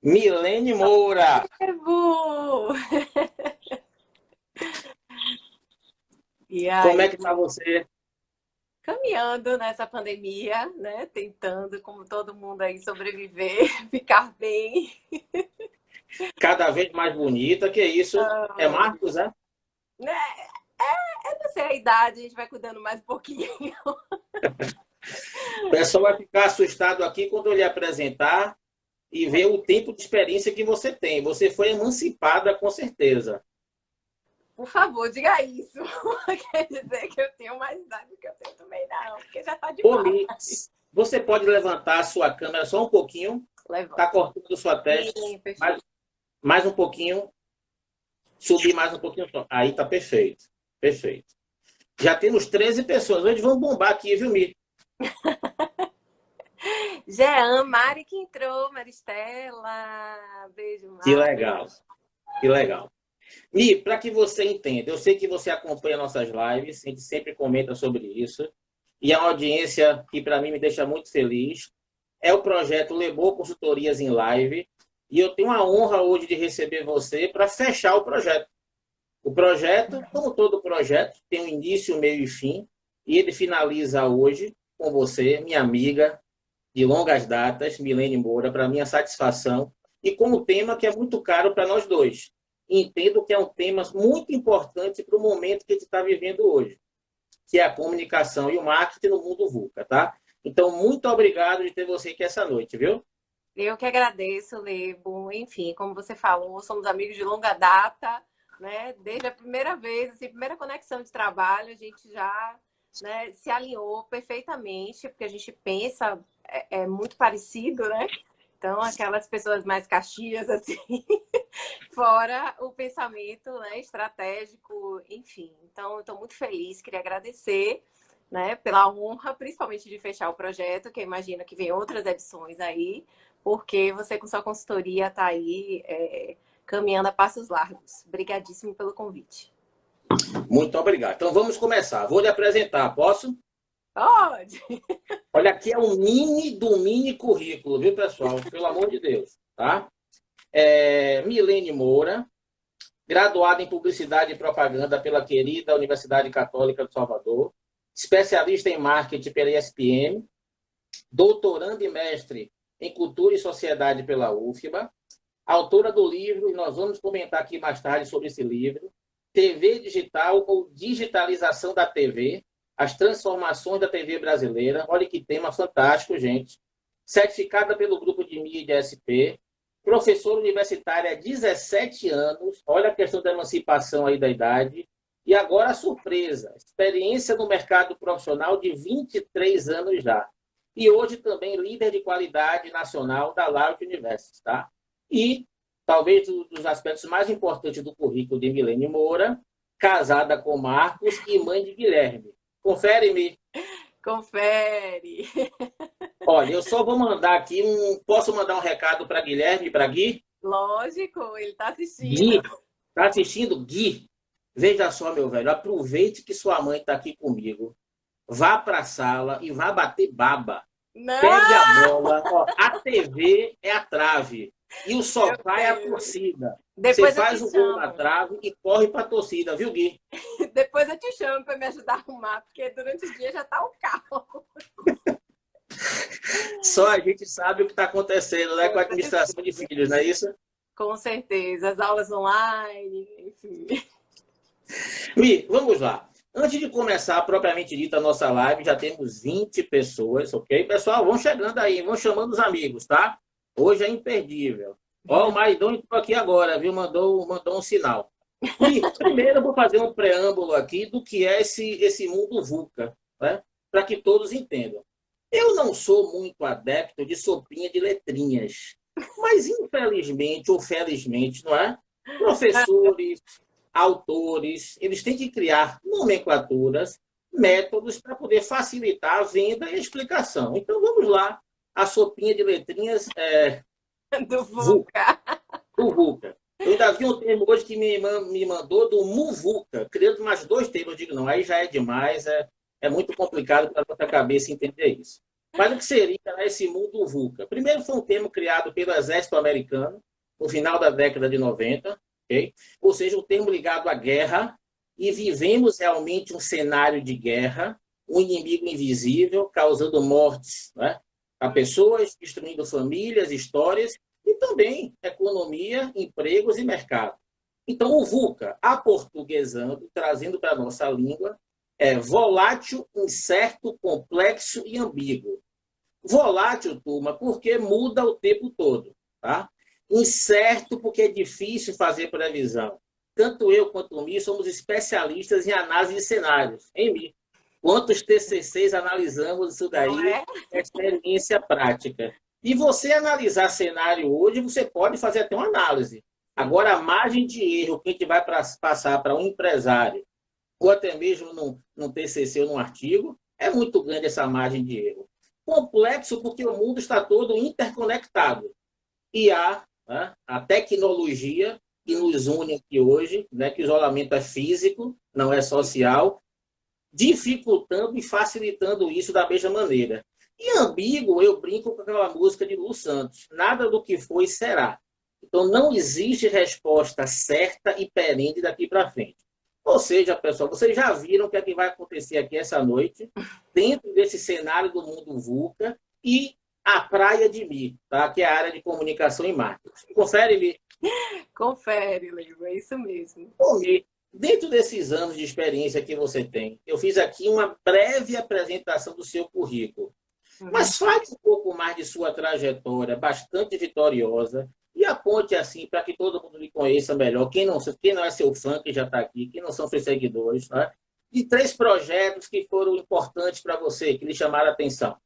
Milene Moura, Ebu! E como aí, é que tá você? caminhando nessa pandemia, né? Tentando, como todo mundo aí, sobreviver, ficar bem. Cada vez mais bonita, que isso? É Ai, Marcos, é? né? Não sei a idade, a gente vai cuidando mais um pouquinho. O pessoal vai ficar assustado aqui quando eu lhe apresentar e ver o tempo de experiência que você tem. Você foi emancipada, com certeza. Por favor, diga isso. Quer dizer que eu tenho mais idade do que eu tenho também, não, porque já tá Ô, demais. Mi, você pode levantar a sua câmera só um pouquinho? Tá Levanta. cortando sua testa. Sim, Mais, perfeito. mais um pouquinho. Subir mais um pouquinho só. Aí tá perfeito. Perfeito. Já temos 13 pessoas. Hoje vamos bombar aqui, viu, Mi? Jean, Mari que entrou, Maristela. Beijo, Que Mari. legal. Que legal. Mi, para que você entenda, eu sei que você acompanha nossas lives, a gente sempre comenta sobre isso, e é uma audiência que para mim me deixa muito feliz. É o projeto Lebô Consultorias em Live, e eu tenho a honra hoje de receber você para fechar o projeto. O projeto, como todo projeto, tem um início, meio e fim, e ele finaliza hoje com você, minha amiga de longas datas, Milene Moura, para minha satisfação, e com um tema que é muito caro para nós dois. Entendo que é um tema muito importante para o momento que a gente está vivendo hoje, que é a comunicação e o marketing no mundo VUCA, tá? Então, muito obrigado de ter você aqui essa noite, viu? Eu que agradeço, Lebo. Enfim, como você falou, somos amigos de longa data, né? Desde a primeira vez, assim, primeira conexão de trabalho, a gente já, né, se alinhou perfeitamente, porque a gente pensa é muito parecido, né? Então, aquelas pessoas mais caxias, assim, fora o pensamento, né, estratégico, enfim. Então, eu estou muito feliz, queria agradecer, né, pela honra, principalmente de fechar o projeto, que eu imagino que vem outras edições aí, porque você com sua consultoria está aí caminhando a passos largos. Obrigadíssimo pelo convite. Muito obrigado. Então, vamos começar. Vou lhe apresentar, posso? Pode! Olha, aqui é um mini do mini currículo, viu, pessoal? Pelo amor de Deus, tá? Milene Moura, graduada em Publicidade e Propaganda pela querida Universidade Católica de Salvador, especialista em marketing pela ESPM, doutorando e mestre em Cultura e Sociedade pela UFBA, autora do livro, e nós vamos comentar aqui mais tarde sobre esse livro, TV Digital ou Digitalização da TV, as transformações da TV brasileira. Olha que tema fantástico, gente. Certificada pelo Grupo de Mídia SP, professora universitária há 17 anos, olha a questão da emancipação aí da idade, e agora a surpresa, experiência no mercado profissional de 23 anos já. E hoje também líder de qualidade nacional da Laureate University, tá? E, talvez, um dos aspectos mais importantes do currículo de Milene Moura, casada com Marcos e mãe de Guilherme. Confere-me. Confere! Olha, eu só vou mandar aqui Posso mandar um recado para Guilherme e para Gui? Lógico, ele está assistindo. Gui, tá assistindo? Gui, veja só, meu velho, aproveite que sua mãe está aqui comigo. Vá para a sala e vá bater baba. Pegue a Não! bola. Ó, a TV é a trave e o Meu sofá é a Deus! torcida. Você Depois eu te faz o gol na chamo. trave e corre para a torcida, viu, Gui? Depois eu te chamo para me ajudar a arrumar, porque durante o dia já tá o carro. Só a gente sabe o que está acontecendo, né, com a administração de filhos, não é isso? Com certeza, as aulas online, enfim. Mi, vamos lá. Antes de começar propriamente dita a nossa live, já temos 20 pessoas, ok? Pessoal, vão chegando aí, vão chamando os amigos, tá? Hoje é imperdível. Ó, o Maridão entrou aqui agora, viu? Mandou um sinal. Mi, primeiro eu vou fazer um preâmbulo aqui do que é esse mundo VUCA, né? Para que todos entendam. Eu não sou muito adepto de sopinha de letrinhas, mas infelizmente ou felizmente, não é? Professores, autores, eles têm que criar nomenclaturas, métodos para poder facilitar a venda e a explicação. Então vamos lá, a sopinha de letrinhas Do VUCA, VUCA. do VUCA. Eu ainda vi um termo hoje que me mandou do MUVUCA, criando mais dois termos, eu digo, não, aí já é demais, é muito complicado para a nossa cabeça entender isso. Mas o que seria, né, esse mundo VUCA? Primeiro, foi um termo criado pelo Exército Americano no final da década de 90, okay? Ou seja, um termo ligado à guerra, e vivemos realmente um cenário de guerra, um inimigo invisível causando mortes, né, a pessoas, destruindo famílias, histórias e também economia, empregos e mercado. Então, o VUCA, aportuguesando, trazendo para a nossa língua, é volátil, incerto, complexo e ambíguo. Volátil, turma, porque muda o tempo todo. Tá? Incerto, porque é difícil fazer previsão. Tanto eu quanto o Mi somos especialistas em análise de cenários. Hein, Mi? Quantos TCCs analisamos isso Não daí? é? Experiência prática. E você analisar cenário hoje, você pode fazer até uma análise. Sim. Agora, a margem de erro que a gente vai passar para um empresário, ou até mesmo num TCC ou num artigo, é muito grande essa margem de erro. Complexo porque o mundo está todo interconectado. E há, né, a tecnologia que nos une aqui hoje, né, que o isolamento é físico, não é social, dificultando e facilitando isso da mesma maneira. E ambíguo, eu brinco com aquela música de Lu Santos, nada do que foi será. Então, não existe resposta certa e perene daqui para frente. Ou seja, pessoal, vocês já viram o que é que vai acontecer aqui essa noite, dentro desse cenário do mundo VUCA e a praia de Mi, tá? Que é a área de comunicação e marketing. Confere, Mi. Confere, Leigo, é isso mesmo. Ô, Mi, dentro desses anos de experiência que você tem, eu fiz aqui uma breve apresentação do seu currículo. Uhum. Mas fale um pouco mais de sua trajetória, bastante vitoriosa, e aponte assim para que todo mundo lhe conheça melhor. Quem não é seu fã, que já está aqui, quem não são seus seguidores, né? E 3 projetos que foram importantes para você, que lhe chamaram a atenção.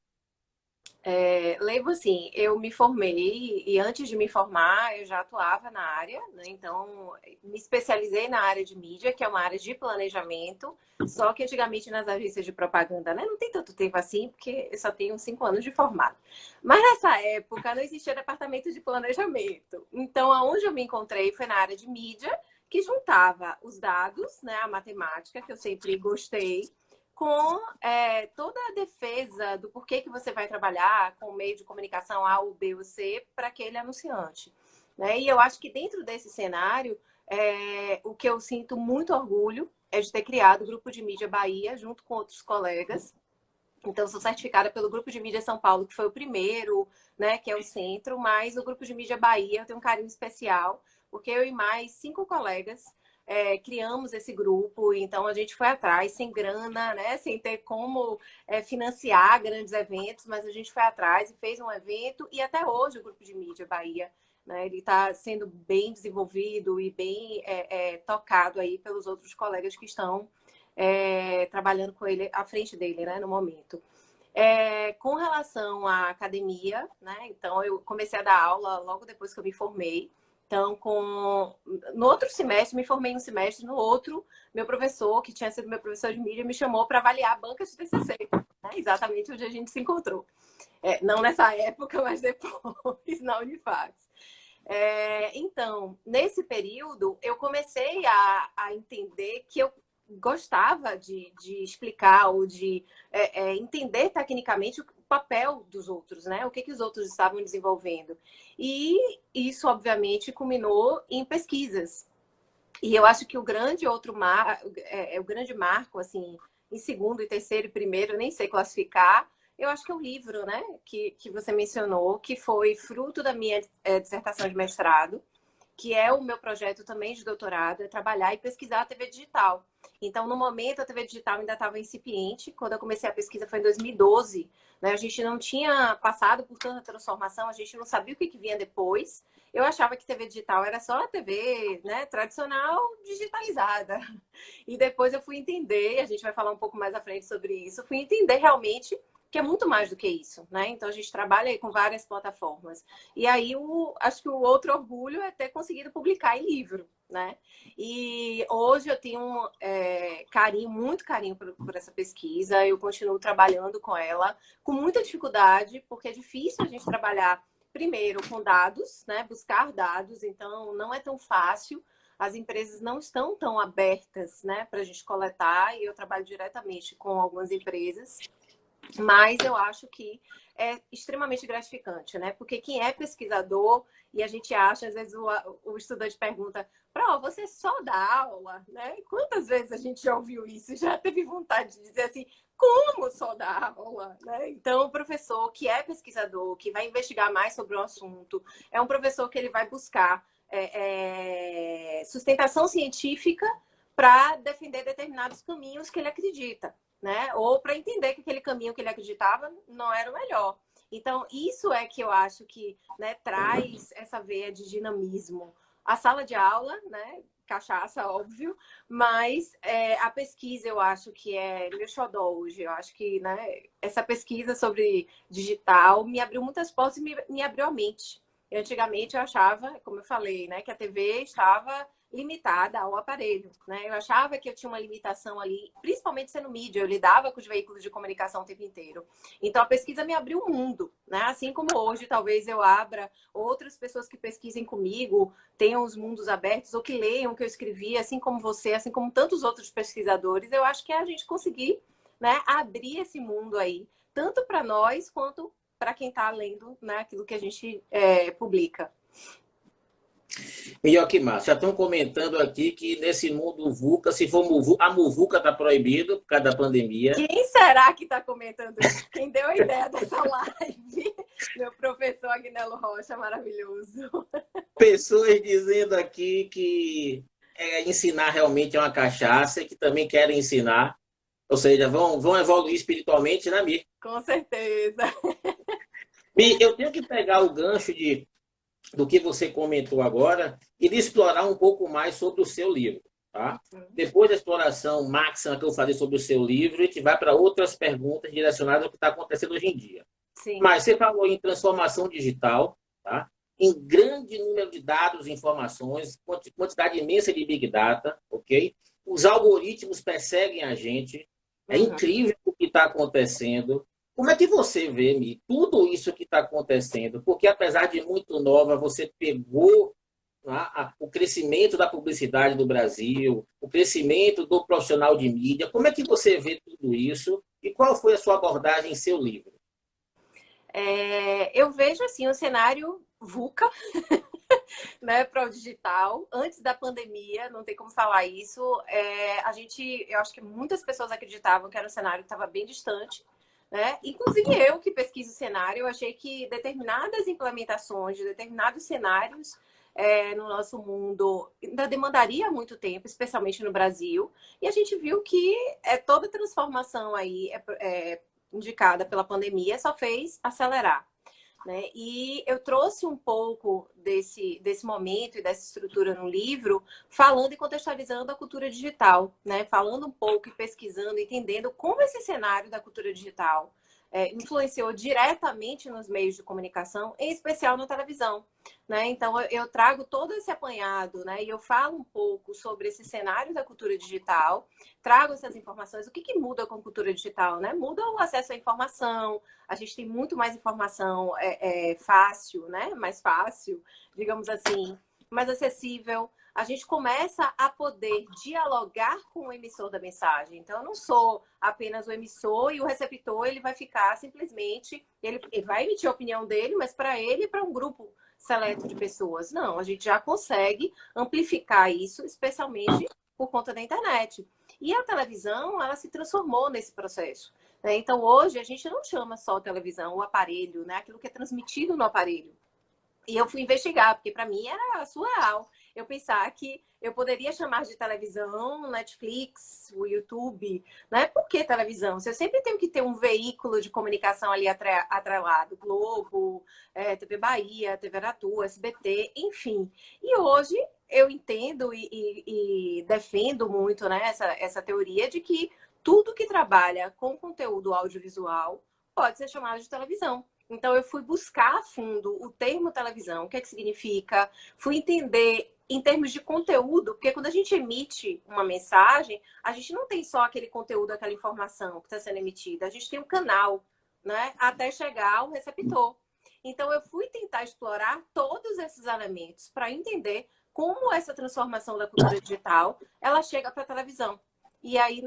Lembro assim, eu me formei e antes de me formar eu já atuava na área, né? Então me especializei na área de mídia, que é uma área de planejamento, só que antigamente nas agências de propaganda, né? Não tem tanto tempo assim, porque eu só tenho 5 anos de formado. Mas nessa época não existia departamento de planejamento. Então aonde eu me encontrei foi na área de mídia, que juntava os dados, né? A matemática, que eu sempre gostei com toda a defesa do porquê que você vai trabalhar com o meio de comunicação A, ou B ou C para aquele anunciante. Né? E eu acho que dentro desse cenário, o que eu sinto muito orgulho é de ter criado o Grupo de Mídia Bahia, junto com outros colegas. Então, sou certificada pelo Grupo de Mídia São Paulo, que foi o primeiro, né, que é o centro, mas o Grupo de Mídia Bahia eu tenho um carinho especial, porque eu e mais 5 colegas criamos esse grupo, então a gente foi atrás, sem grana, né, sem ter como financiar grandes eventos, mas a gente foi atrás e fez um evento, e até hoje o Grupo de Mídia Bahia, né, ele está sendo bem desenvolvido e bem tocado aí pelos outros colegas que estão trabalhando com ele à frente dele, né, no momento. Com relação à academia, né, então eu comecei a dar aula logo depois que eu me formei. Então, no outro semestre, me formei em um semestre, no outro, meu professor, que tinha sido meu professor de mídia, me chamou para avaliar a banca de TCC, né, exatamente onde a gente se encontrou. Não nessa época, mas depois, na Unifax. Então, nesse período, eu comecei a entender que eu gostava de explicar ou de entender tecnicamente o papel dos outros, né? O que os outros estavam desenvolvendo. E isso, obviamente, culminou em pesquisas. E eu acho que o grande o grande marco, assim, em segundo e terceiro e primeiro, eu nem sei classificar, eu acho que é o livro, né, que você mencionou, que foi fruto da minha dissertação de mestrado, que é o meu projeto também de doutorado, é trabalhar e pesquisar a TV digital. Então, no momento, a TV digital ainda estava incipiente. Quando eu comecei a pesquisa foi em 2012. Né? A gente não tinha passado por tanta transformação, a gente não sabia o que vinha depois. Eu achava que TV digital era só a TV, né, tradicional digitalizada. E depois eu fui entender, a gente vai falar um pouco mais à frente sobre isso, fui entender realmente que é muito mais do que isso, né? Então a gente trabalha aí com várias plataformas. E aí acho que o outro orgulho é ter conseguido publicar em livro, né? E hoje eu tenho muito carinho por essa pesquisa, eu continuo trabalhando com ela, com muita dificuldade, porque é difícil a gente trabalhar primeiro com dados, né? Buscar dados, então não é tão fácil. As empresas não estão tão abertas, né, para a gente coletar, e eu trabalho diretamente com algumas empresas. Mas eu acho que é extremamente gratificante, né? Porque quem é pesquisador, e a gente acha, às vezes o estudante pergunta, Pro, você só dá aula, né? Quantas vezes a gente já ouviu isso? Já teve vontade de dizer assim, como só dar aula, né? Então, o professor que é pesquisador, que vai investigar mais sobre o assunto, é um professor que ele vai buscar sustentação científica para defender determinados caminhos que ele acredita, né? Ou para entender que aquele caminho que ele acreditava não era o melhor. Então, isso é que eu acho que, né, traz essa veia de dinamismo. A sala de aula, né, cachaça, óbvio, mas a pesquisa eu acho que é meu xodó hoje. Eu acho que, né, essa pesquisa sobre digital me abriu muitas portas e me abriu a mente. Antigamente eu achava, como eu falei, né, que a TV estava limitada ao aparelho, né? Eu achava que eu tinha uma limitação ali, principalmente sendo mídia, eu lidava com os veículos de comunicação o tempo inteiro. Então a pesquisa me abriu um mundo, né? Assim como hoje talvez eu abra outras pessoas que pesquisem comigo, tenham os mundos abertos ou que leiam o que eu escrevi, assim como você, assim como tantos outros pesquisadores, eu acho que é a gente conseguir, né, abrir esse mundo aí, tanto para nós quanto para quem está lendo, né, aquilo que a gente publica. E olha que massa, já estão comentando aqui que nesse mundo VUCA, se for a muvuca está proibido por causa da pandemia. Quem será que está comentando isso? Quem deu a ideia dessa live? Meu professor Agnello Rocha, maravilhoso. Pessoas dizendo aqui que ensinar realmente é uma cachaça, que também querem ensinar, ou seja, vão evoluir espiritualmente, né, Mi? Com certeza. Mi, eu tenho que pegar o gancho do que você comentou agora e de explorar um pouco mais sobre o seu livro, tá? Depois da exploração máxima que eu falei sobre o seu livro, a gente vai para outras perguntas direcionadas ao que está acontecendo hoje em dia. Sim. Mas você falou em transformação digital, tá? Em grande número de dados e informações, quantidade imensa de Big Data, ok? Os algoritmos perseguem a gente. É incrível o que está acontecendo. Como é que você vê, Mi, tudo isso que está acontecendo? Porque, apesar de muito nova, você pegou o crescimento da publicidade no Brasil, o crescimento do profissional de mídia. Como é que você vê tudo isso? E qual foi a sua abordagem em seu livro? Eu vejo assim um cenário VUCA, né, para o digital. Antes da pandemia, não tem como falar isso. Eu acho que muitas pessoas acreditavam que era um cenário que estava bem distante, né? Inclusive eu que pesquiso cenário, eu achei que determinadas implementações de determinados cenários no nosso mundo ainda demandaria muito tempo, especialmente no Brasil. E a gente viu que toda transformação aí indicada pela pandemia só fez acelerar. Né? E eu trouxe um pouco desse momento e dessa estrutura no livro, falando e contextualizando a cultura digital, né? Falando um pouco e pesquisando, entendendo como esse cenário da cultura digital influenciou diretamente nos meios de comunicação, em especial na televisão. Né? Então, eu trago todo esse apanhado, né? E eu falo um pouco sobre esse cenário da cultura digital, trago essas informações. O que muda com a cultura digital? Né? Muda o acesso à informação, a gente tem muito mais informação fácil, né? Mais fácil, digamos assim, mais acessível. A gente começa a poder dialogar com o emissor da mensagem. Então, eu não sou apenas o emissor e o receptor, ele vai ficar simplesmente, ele vai emitir a opinião dele, mas para ele e para um grupo seleto de pessoas. Não, a gente já consegue amplificar isso, especialmente por conta da internet. E a televisão, ela se transformou nesse processo. Né? Então, hoje, a gente não chama só a televisão, o aparelho, né? Aquilo que é transmitido no aparelho. E eu fui investigar, porque para mim era surreal eu pensar que eu poderia chamar de televisão, Netflix, o YouTube, né? Por que televisão? Se eu sempre tenho que ter um veículo de comunicação ali atrelado, Globo, TV Bahia, TV Aratu, SBT, enfim. E hoje eu entendo e defendo muito, né, essa teoria de que tudo que trabalha com conteúdo audiovisual pode ser chamado de televisão. Então, eu fui buscar a fundo o termo televisão, o que é que significa, fui entender em termos de conteúdo, porque quando a gente emite uma mensagem, a gente não tem só aquele conteúdo, aquela informação que está sendo emitida, a gente tem um canal, né, até chegar ao receptor. Então, eu fui tentar explorar todos esses elementos para entender como essa transformação da cultura digital, ela chega para a televisão. E aí,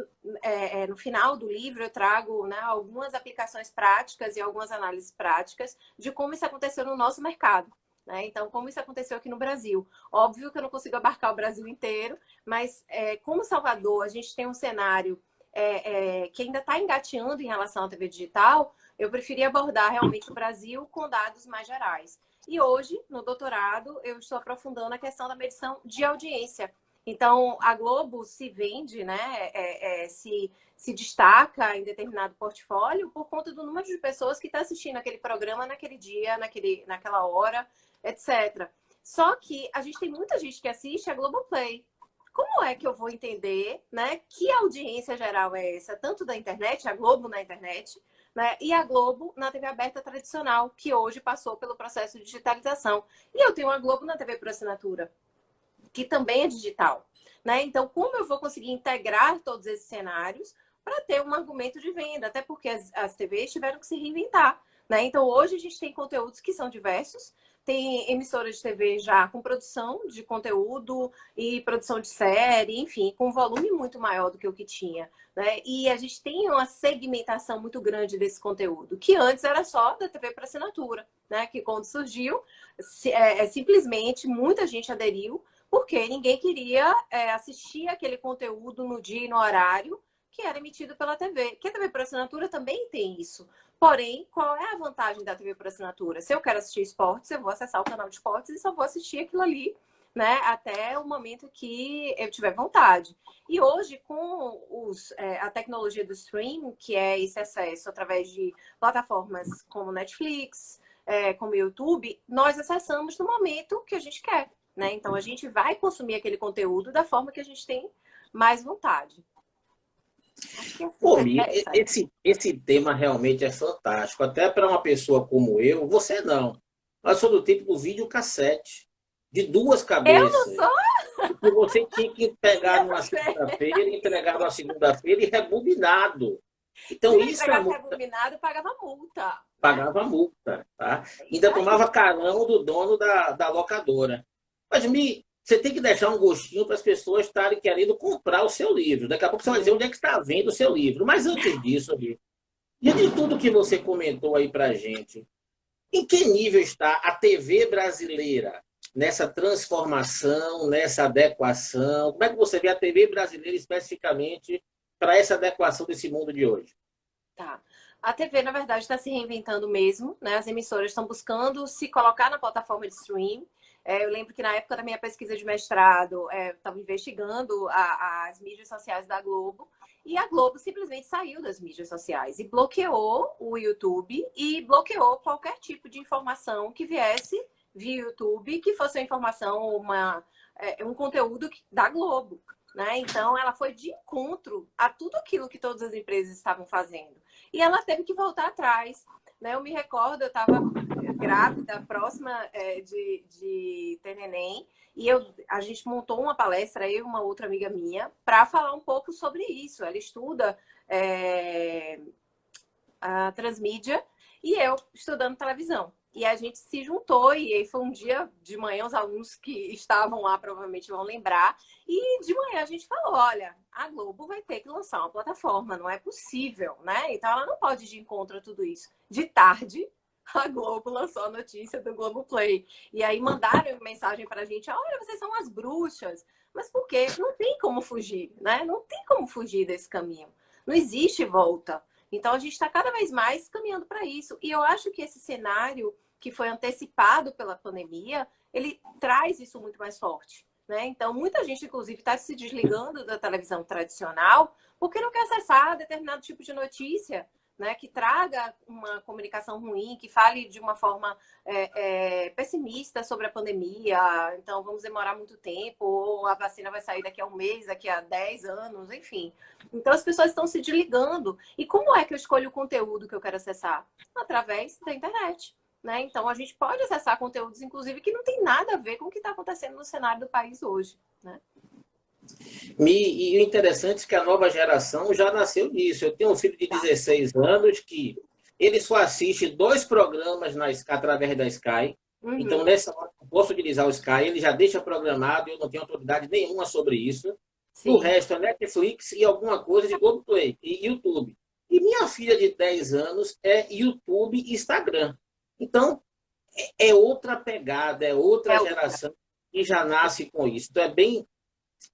no final do livro, eu trago, né, algumas aplicações práticas e algumas análises práticas de como isso aconteceu no nosso mercado. Né? Então, como isso aconteceu aqui no Brasil. Óbvio que eu não consigo abarcar o Brasil inteiro, mas como Salvador, a gente tem um cenário que ainda está engateando em relação à TV digital, eu preferi abordar realmente o Brasil com dados mais gerais. E hoje, no doutorado, eu estou aprofundando a questão da medição de audiência. Então, a Globo se vende, né, se destaca em determinado portfólio por conta do número de pessoas que estão assistindo aquele programa naquele dia, naquela hora, etc. Só que a gente tem muita gente que assiste a Globoplay. Como é que eu vou entender, né, que audiência geral é essa, tanto da internet, a Globo na internet, né, e a Globo na TV aberta tradicional, que hoje passou pelo processo de digitalização. E eu tenho a Globo na TV por assinatura, que também é digital. Né? Então, como eu vou conseguir integrar todos esses cenários para ter um argumento de venda? Até porque as TVs tiveram que se reinventar. Né? Então, hoje a gente tem conteúdos que são diversos, tem emissoras de TV já com produção de conteúdo e produção de série, enfim, com um volume muito maior do que o que tinha. Né? E a gente tem uma segmentação muito grande desse conteúdo, que antes era só da TV para assinatura, né? Que quando surgiu, simplesmente muita gente aderiu, porque ninguém queria assistir aquele conteúdo no dia e no horário que era emitido pela TV. Que a TV por assinatura também tem isso. Porém, qual é a vantagem da TV por assinatura? Se eu quero assistir esportes, eu vou acessar o canal de esportes e só vou assistir aquilo ali, né, até o momento que eu tiver vontade. E hoje, com a tecnologia do streaming, que é esse acesso através de plataformas como Netflix, como YouTube, nós acessamos no momento que a gente quer. Né? Então, a gente vai consumir aquele conteúdo da forma que a gente tem mais vontade. Acho que é Pô, assim, Mi, esse tema realmente é fantástico. Até para uma pessoa como eu, você não. Eu sou do tipo do videocassete, de duas eu não cabeças. sou Que você tinha que e pegar é numa você. sexta-feira, entregar numa segunda-feira e rebobinado. Se Então, não isso é entregasse muito. rebobinado, pagava multa. Né? Pagava multa, tá? É isso Ainda aí. tomava carão do dono da locadora. Mas, Mi, você tem que deixar um gostinho para as pessoas estarem querendo comprar o seu livro. Daqui a pouco você vai dizer onde é que está vendo o seu livro. Mas antes disso, Mi, de tudo que você comentou aí para a gente, em que nível está a TV brasileira nessa transformação, nessa adequação? Como é que você vê a TV brasileira especificamente para essa adequação desse mundo de hoje? Tá. A TV, na verdade, está se reinventando mesmo, né? As emissoras estão buscando se colocar na plataforma de streaming. Eu lembro que na época da minha pesquisa de mestrado, estava investigando as mídias sociais da Globo, e a Globo simplesmente saiu das mídias sociais e bloqueou o YouTube e bloqueou qualquer tipo de informação que viesse via YouTube, que fosse uma informação, um conteúdo da Globo. Né? Então, ela foi de encontro a tudo aquilo que todas as empresas estavam fazendo. E ela teve que voltar atrás. Né? Eu me recordo, eu estava grávida, próxima de ter neném, e a gente montou uma palestra, eu e uma outra amiga minha, para falar um pouco sobre isso. Ela estuda a transmídia e eu estudando televisão. E a gente se juntou, e aí foi um dia de manhã, os alunos que estavam lá provavelmente vão lembrar, e de manhã a gente falou, olha, a Globo vai ter que lançar uma plataforma, não é possível, né? Então ela não pode ir de encontro a tudo isso. De tarde, a Globo lançou a notícia do Globoplay. E aí mandaram mensagem pra gente, olha, vocês são umas bruxas. Mas por quê? Não tem como fugir, né? Não tem como fugir desse caminho. Não existe volta. Então, a gente está cada vez mais caminhando para isso. E eu acho que esse cenário que foi antecipado pela pandemia, ele traz isso muito mais forte. Né? Então, muita gente, inclusive, está se desligando da televisão tradicional porque não quer acessar determinado tipo de notícia, né? Que traga uma comunicação ruim, que fale de uma forma pessimista sobre a pandemia. Então, vamos demorar muito tempo, ou a vacina vai sair daqui a um mês, daqui a 10 anos, enfim. Então, as pessoas estão se desligando. E como é que eu escolho o conteúdo que eu quero acessar? Através da internet. Né? Então, a gente pode acessar conteúdos, inclusive, que não tem nada a ver com o que está acontecendo no cenário do país hoje. Né? E o interessante é que a nova geração já nasceu nisso. Eu tenho um filho de 16 anos que ele só assiste 2 programas através da Sky. Uhum. Então, nessa hora, eu posso utilizar o Sky, ele já deixa programado, eu não tenho autoridade nenhuma sobre isso. O Sim. resto é Netflix e alguma coisa de Globoplay e YouTube. E minha filha de 10 anos é YouTube e Instagram. Então, é outra pegada, é outra É outra. geração que já nasce com isso. Então, é bem,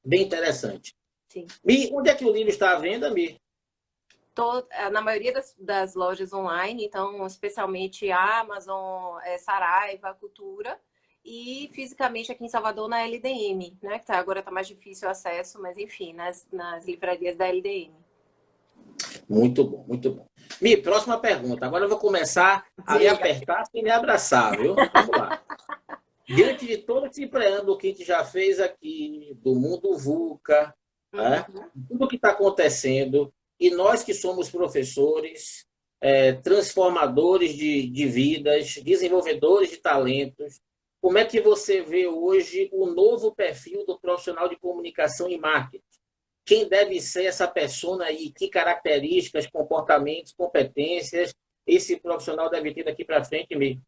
bem interessante. Sim. Mi, onde é que o livro está à venda, Mi? Na maioria das lojas online, então, especialmente a Amazon, Saraiva, Cultura, e fisicamente aqui em Salvador na LDM, né? Que agora está mais difícil o acesso, mas enfim, nas livrarias da LDM. Muito bom, muito bom. Mi, próxima pergunta. Agora eu vou começar a lhe Diga. apertar sem lhe abraçar, viu? Vamos lá. Diante de todo esse preâmbulo que a gente já fez aqui, do mundo VUCA, né? Uhum. Tudo que está acontecendo, e nós que somos professores, transformadores de vidas, desenvolvedores de talentos, como é que você vê hoje o novo perfil do profissional de comunicação e marketing? Quem deve ser essa persona aí? Que características, comportamentos, competências esse profissional deve ter daqui para frente mesmo?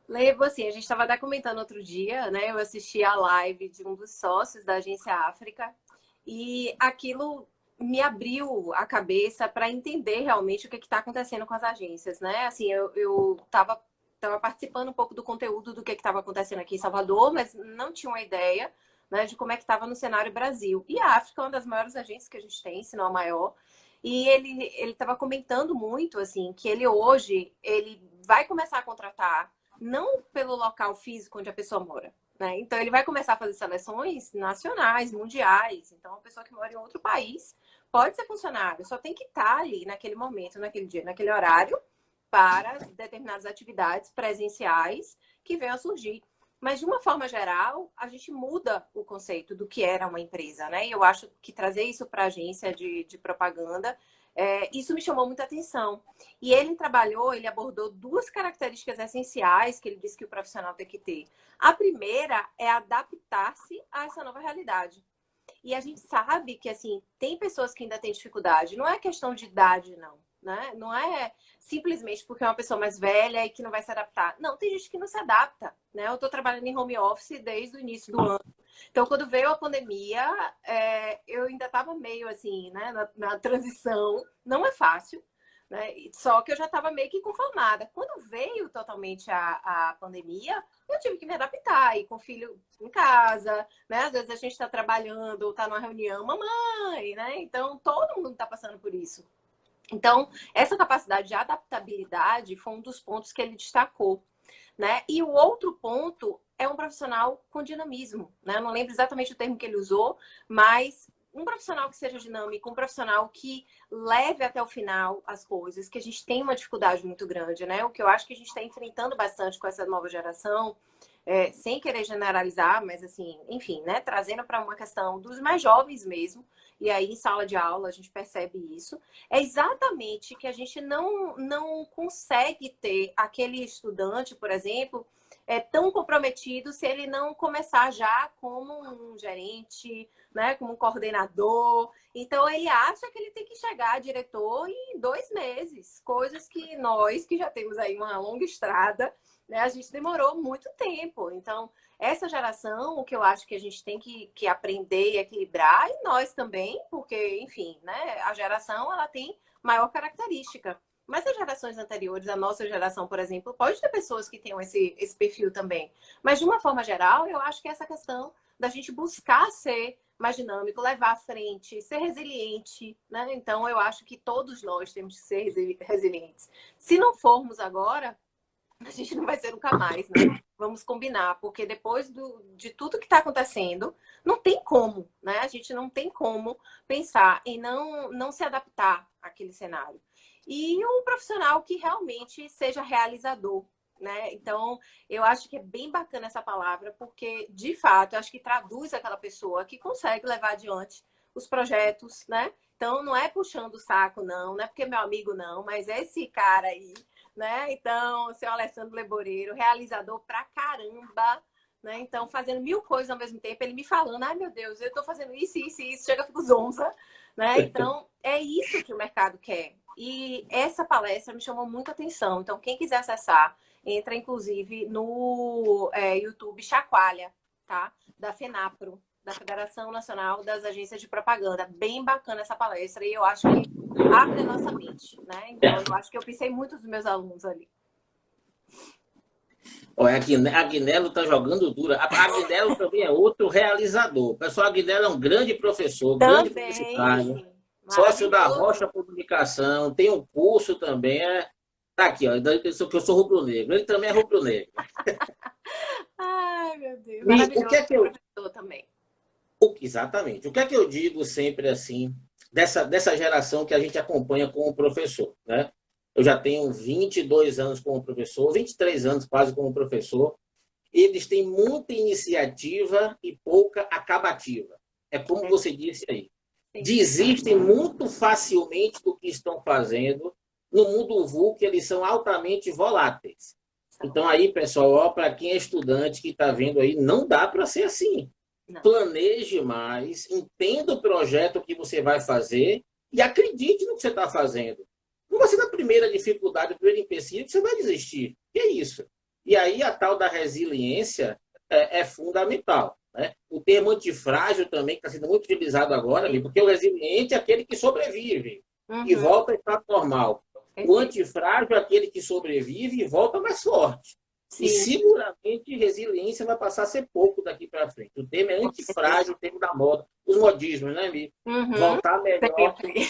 Lebo, assim, a gente estava até comentando outro dia, né? Eu assisti a live de um dos sócios da Agência África e aquilo me abriu a cabeça para entender realmente o que está acontecendo com as agências, né? Assim, eu tava participando um pouco do conteúdo do que estava acontecendo aqui em Salvador, mas não tinha uma ideia, né, de como é que estava no cenário Brasil. E a África é uma das maiores agências que a gente tem, se não a maior. E ele estava comentando muito, assim, que ele vai começar a contratar não pelo local físico onde a pessoa mora, né? Então ele vai começar a fazer seleções nacionais, mundiais. Então, uma pessoa que mora em outro país pode ser funcionário, só tem que estar ali naquele momento, naquele dia, naquele horário, para determinadas atividades presenciais que venham a surgir. Mas, de uma forma geral, a gente muda o conceito do que era uma empresa, né? E eu acho que trazer isso para a agência de propaganda, isso me chamou muita atenção. E ele abordou duas características essenciais que ele disse que o profissional tem que ter. A primeira é adaptar-se a essa nova realidade. E a gente sabe que, assim, tem pessoas que ainda têm dificuldade. Não é questão de idade, não. Né? Não é simplesmente porque é uma pessoa mais velha e que não vai se adaptar. Não, tem gente que não se adapta. Né? Eu estou trabalhando em home office desde o início do ano. Então, quando veio a pandemia, eu ainda estava meio assim, né, na transição. Não é fácil, né? Só que eu já estava meio que conformada. Quando veio totalmente a pandemia, eu tive que me adaptar, e com o filho em casa, né? Às vezes a gente está trabalhando ou está numa reunião, mamãe, né? Então, todo mundo está passando por isso. Então, essa capacidade de adaptabilidade foi um dos pontos que ele destacou, né? E o outro ponto é um profissional com dinamismo, né? Eu não lembro exatamente o termo que ele usou, mas um profissional que seja dinâmico, um profissional que leve até o final as coisas, que a gente tem uma dificuldade muito grande, né? O que eu acho que a gente está enfrentando bastante com essa nova geração, sem querer generalizar, mas assim, enfim, né? Trazendo para uma questão dos mais jovens mesmo, e aí em sala de aula a gente percebe isso, é exatamente que a gente não consegue ter aquele estudante, por exemplo, tão comprometido se ele não começar já como um gerente, né, como um coordenador. Então, ele acha que ele tem que chegar a diretor em 2 meses, coisas que nós, que já temos aí uma longa estrada, né, a gente demorou muito tempo. Então, essa geração, o que eu acho que a gente tem que aprender e equilibrar, e nós também, porque, enfim, né, a geração, ela tem maior característica. Mas as gerações anteriores, a nossa geração, por exemplo, pode ter pessoas que tenham esse perfil também. Mas, de uma forma geral, eu acho que essa questão da gente buscar ser mais dinâmico, levar à frente, ser resiliente, né? Então, eu acho que todos nós temos que ser resilientes. Se não formos agora, a gente não vai ser nunca mais, né? Vamos combinar, porque depois de tudo que está acontecendo, não tem como, né? A gente não tem como pensar em não se adaptar àquele cenário. E um profissional que realmente seja realizador, né? Então, eu acho que é bem bacana essa palavra, porque, de fato, eu acho que traduz aquela pessoa que consegue levar adiante os projetos, né? Então, não é puxando o saco, não é porque é meu amigo, não, mas esse cara aí, né? Então, o seu Alessandro Leboreiro, realizador pra caramba, né? Então, fazendo 1000 coisas ao mesmo tempo, ele me falando, ai meu Deus, eu tô fazendo isso, isso, isso, chega, eu fico zonza, né? Então, é isso que o mercado quer. E essa palestra me chamou muita atenção. Então, quem quiser acessar, entra inclusive no YouTube Chacoalha, tá? Da FENAPRO. da Federação Nacional das Agências de Propaganda. Bem bacana essa palestra e eu acho que abre a nossa mente, né? Então, eu acho que eu pensei muito dos meus alunos ali. Olha, a Agnello está jogando dura. A Agnello também é outro realizador. Pessoal, a Agnello é um grande professor, grande publicitário, Também, sócio da maravilhoso. Rocha Comunicação, tem um curso também. Tá aqui, ó, que eu sou rubro-negro. Ele também é rubro-negro. Ai, meu Deus, E o que maravilhoso é que eu. professor também. Exatamente. O que é que eu digo sempre assim, dessa geração que a gente acompanha como professor, né? Eu já tenho 22 anos como professor, 23 anos quase como professor. Eles têm muita iniciativa e pouca acabativa. É como É, você disse aí. sim. Desistem muito facilmente do que estão fazendo. No mundo VUCA, eles são altamente voláteis. São. Então, aí, pessoal, para quem é estudante que está vendo aí, não dá para ser assim. Não. Planeje mais, entenda o projeto que você vai fazer e acredite no que você está fazendo. Não vai ser na primeira dificuldade, no primeiro empecilho, que você vai desistir. Que é isso? E aí a tal da resiliência é fundamental. Né? O termo antifrágil também está sendo muito utilizado agora, porque o resiliente é aquele que sobrevive e Uhum, volta ao estado normal. O perfeito. antifrágil é aquele que sobrevive e volta mais forte. E Sim, seguramente resiliência vai passar a ser pouco daqui para frente. O termo é antifrágil, o termo da moda. Os modismos, né, Mi? uhum, Voltar melhor, sempre.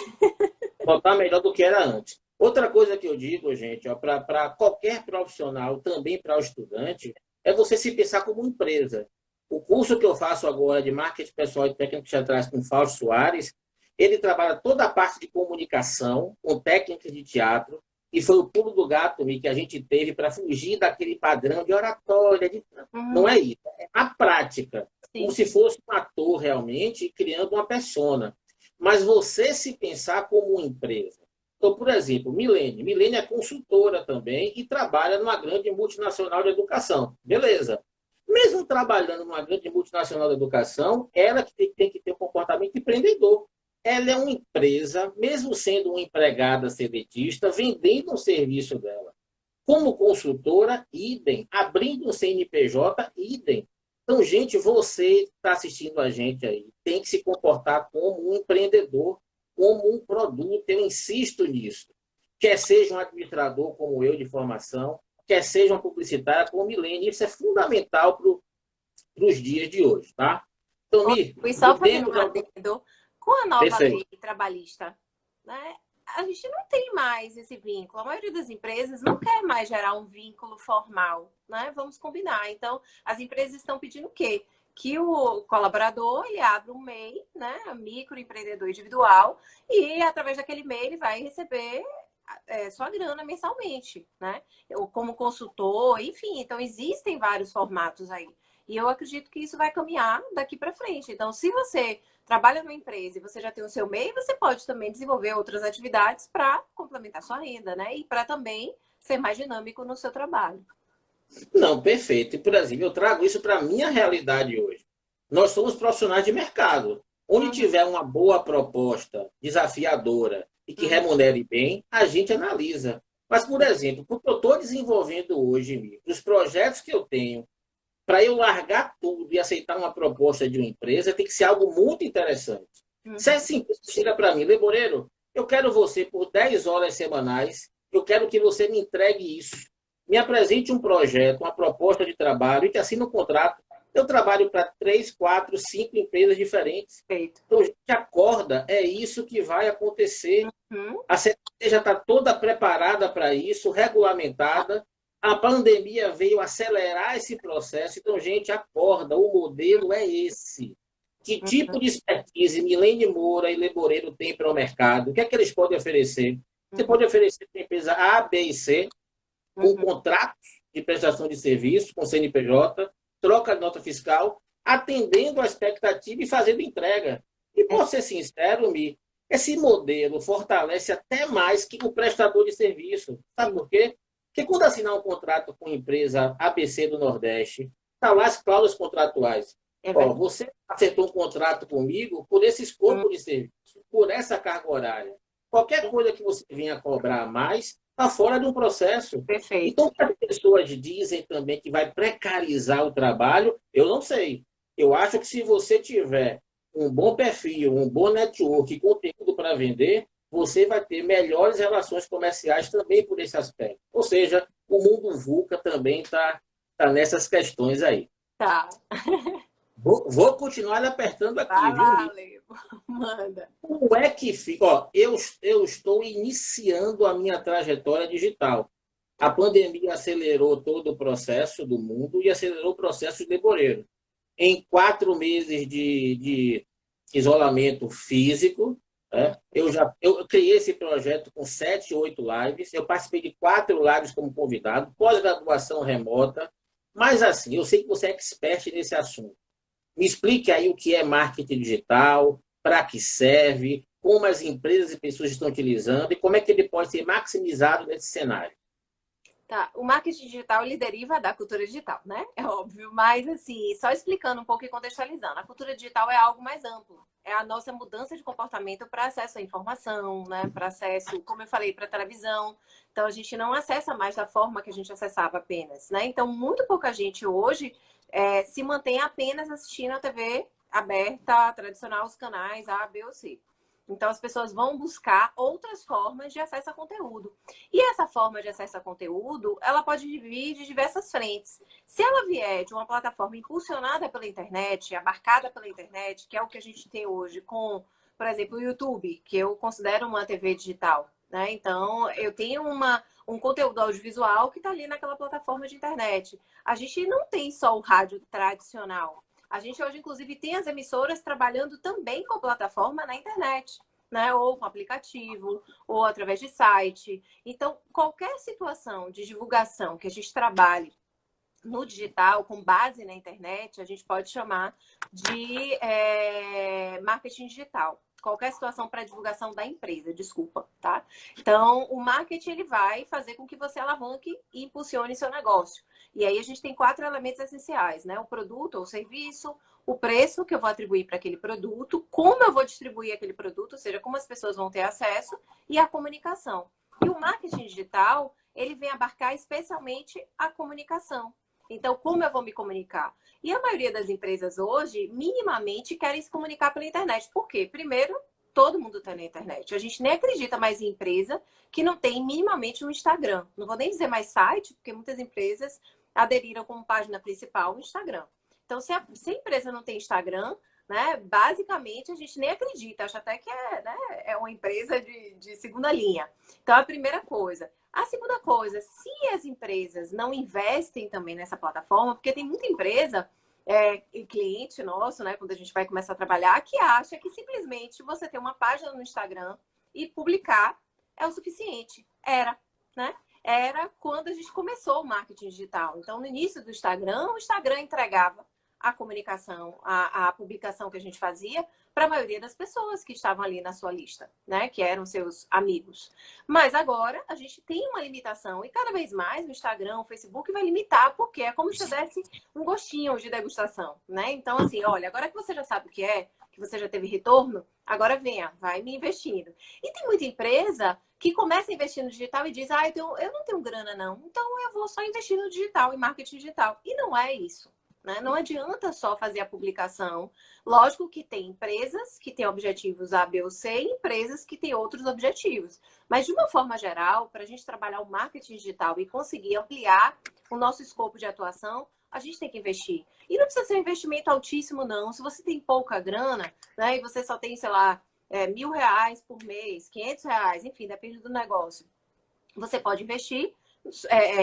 voltar melhor do que era antes. Outra coisa que eu digo, gente, para qualquer profissional, também para o estudante, é você se pensar como empresa. O curso que eu faço agora de marketing pessoal e técnico de atrás com Fausto Soares, ele trabalha toda a parte de comunicação com técnicas de teatro, e foi o pulo do gato que a gente teve para fugir daquele padrão de oratória. Não Uhum, é isso, é a prática, como sim. se fosse um ator realmente criando uma persona. Mas você se pensar como uma empresa. Então, por exemplo, Milene. Milene é consultora também e trabalha numa grande multinacional de educação. Beleza. Mesmo trabalhando numa grande multinacional de educação, ela que tem que ter um comportamento empreendedor. Ela é uma empresa, mesmo sendo uma empregada seletista, vendendo um serviço dela. Como consultora, idem. Abrindo um CNPJ, idem. Então, gente, você que está assistindo a gente aí, tem que se comportar como um empreendedor, como um produto. Eu insisto nisso. Quer seja um administrador como eu de formação, quer seja uma publicitária como Milene. Isso é fundamental para os dias de hoje, tá? Então, Mi, E só fazendo demos um algum. adendo, com a nova lei Perfeito. trabalhista, né, a gente não tem mais esse vínculo. A maioria das empresas não quer mais gerar um vínculo formal, né? Vamos combinar. Então, as empresas estão pedindo o quê? Que o colaborador ele abra um MEI, né, microempreendedor individual, e através daquele MEI ele vai receber sua grana mensalmente, né? Ou como consultor, enfim. Então, existem vários formatos aí. E eu acredito que isso vai caminhar daqui para frente. Então, se você trabalha numa empresa e você já tem o seu MEI, você pode também desenvolver outras atividades para complementar sua renda, né? E para também ser mais dinâmico no seu trabalho. Não, perfeito. E, por exemplo, eu trago isso para a minha realidade hoje. Nós somos profissionais de mercado. Onde Uhum, tiver uma boa proposta, desafiadora e que uhum, remunere bem, a gente analisa. Mas, por exemplo, o que eu estou desenvolvendo hoje, os projetos que eu tenho, para eu largar tudo e aceitar uma proposta de uma empresa, tem que ser algo muito interessante. Se é uhum. simples, chega para mim, Leboreiro, eu quero você por 10 horas semanais, eu quero que você me entregue isso. Me apresente um projeto, uma proposta de trabalho e que assine um contrato. Eu trabalho para 3, 4, 5 empresas diferentes. Perfeito. Então, a gente acorda, é isso que vai acontecer. Uhum. A CLT já está toda preparada para isso, regulamentada. A pandemia veio acelerar esse processo. Então, gente, acorda, o modelo é esse. Que tipo de expertise Milene Moura e Leboreiro têm para o mercado? O que é que eles podem oferecer? Você Uhum. pode oferecer para a empresa A, B e C, com Uhum. contratos de prestação de serviço, com CNPJ, troca de nota fiscal, atendendo a expectativa e fazendo entrega. E, É, por ser sincero, Mi, esse modelo fortalece até mais que o prestador de serviço. Sabe sim, por quê? Porque quando assinar um contrato com a empresa ABC do Nordeste, está lá as cláusulas contratuais. é Ó, verdade. você acertou um contrato comigo por esse Uhum. escopo de serviço, por essa carga horária. Qualquer coisa que você venha cobrar a mais, está fora de um processo. Então, Perfeito. o que as pessoas dizem também que vai precarizar o trabalho, eu não sei. Eu acho que se você tiver um bom perfil, um bom network e conteúdo para vender, você vai ter melhores relações comerciais também por esse aspecto. Ou seja, o mundo VUCA também tá nessas questões aí. Tá. Vou continuar apertando aqui, Vai viu, lá, Nico? Leo. Manda. Como é que fica? Ó, eu estou iniciando a minha trajetória digital. A pandemia acelerou todo o processo do mundo e acelerou o processo de Deboreiro. Em 4 meses de isolamento físico, né, eu criei esse projeto com 7, 8 lives. Eu participei de 4 lives como convidado, pós-graduação remota. Mas assim, eu sei que você é expert nesse assunto. Me explique aí o que é marketing digital, para que serve, como as empresas e pessoas estão utilizando e como é que ele pode ser maximizado nesse cenário. Tá, o marketing digital ele deriva da cultura digital, né? É óbvio, mas assim, só explicando um pouco e contextualizando, a cultura digital é algo mais amplo. É a nossa mudança de comportamento para acesso à informação, né? Para acesso, como eu falei, para televisão. Então a gente não acessa mais da forma que a gente acessava apenas, né? Então muito pouca gente hoje se mantém apenas assistindo a TV aberta, tradicional, os canais A, B ou C. Então as pessoas vão buscar outras formas de acesso a conteúdo. E essa forma de acesso a conteúdo, ela pode vir de diversas frentes. Se ela vier de uma plataforma impulsionada pela internet, abarcada pela internet, que é o que a gente tem hoje com, por exemplo, o YouTube, que eu considero uma TV digital, né? Então, eu tenho um conteúdo audiovisual que está ali naquela plataforma de internet. A gente não tem só o rádio tradicional. A gente hoje, inclusive, tem as emissoras trabalhando também com plataforma na internet, né? Ou com aplicativo, ou através de site. Então, qualquer situação de divulgação que a gente trabalhe no digital, com base na internet, a gente pode chamar de marketing digital. Qualquer situação para divulgação da empresa, desculpa, tá? Então, o marketing ele vai fazer com que você alavanque e impulsione seu negócio. E aí a gente tem 4 elementos essenciais, né? O produto ou serviço, o preço que eu vou atribuir para aquele produto, como eu vou distribuir aquele produto, ou seja, como as pessoas vão ter acesso, e a comunicação. E o marketing digital, ele vem abarcar especialmente a comunicação. Então, como eu vou me comunicar? E a maioria das empresas hoje, minimamente, querem se comunicar pela internet. Por quê? Primeiro, todo mundo está na internet. A gente nem acredita mais em empresa que não tem minimamente um Instagram. Não vou nem dizer mais site, porque muitas empresas aderiram como página principal o Instagram. Então, se a empresa não tem Instagram, né, basicamente a gente nem acredita, acha até que é uma empresa de segunda linha. Então, a primeira coisa. A segunda coisa, se as empresas não investem também nessa plataforma, porque tem muita empresa e cliente nosso, né, quando a gente vai começar a trabalhar, que acha que simplesmente você ter uma página no Instagram e publicar é o suficiente. Era, né? Era quando a gente começou o marketing digital. Então, no início do Instagram, o Instagram entregava a comunicação, a publicação que a gente fazia para a maioria das pessoas que estavam ali na sua lista, né? Que eram seus amigos. Mas agora a gente tem uma limitação e cada vez mais o Instagram, o Facebook vai limitar, porque é como se eu desse um gostinho de degustação, né? Então, assim, olha, agora que você já sabe o que você já teve retorno, agora venha, vai me investindo. E tem muita empresa que começa a investir no digital e diz, eu não tenho grana não, então eu vou só investir no digital, em marketing digital. E não é isso. Né? Não adianta só fazer a publicação. Lógico que tem empresas que têm objetivos A, B ou C e empresas que têm outros objetivos. Mas, de uma forma geral, para a gente trabalhar o marketing digital e conseguir ampliar o nosso escopo de atuação, a gente tem que investir. E não precisa ser um investimento altíssimo, não. Se você tem pouca grana, né, e você só tem, sei lá, R$ 1.000 por mês, R$ 500, enfim, depende do negócio. Você pode investir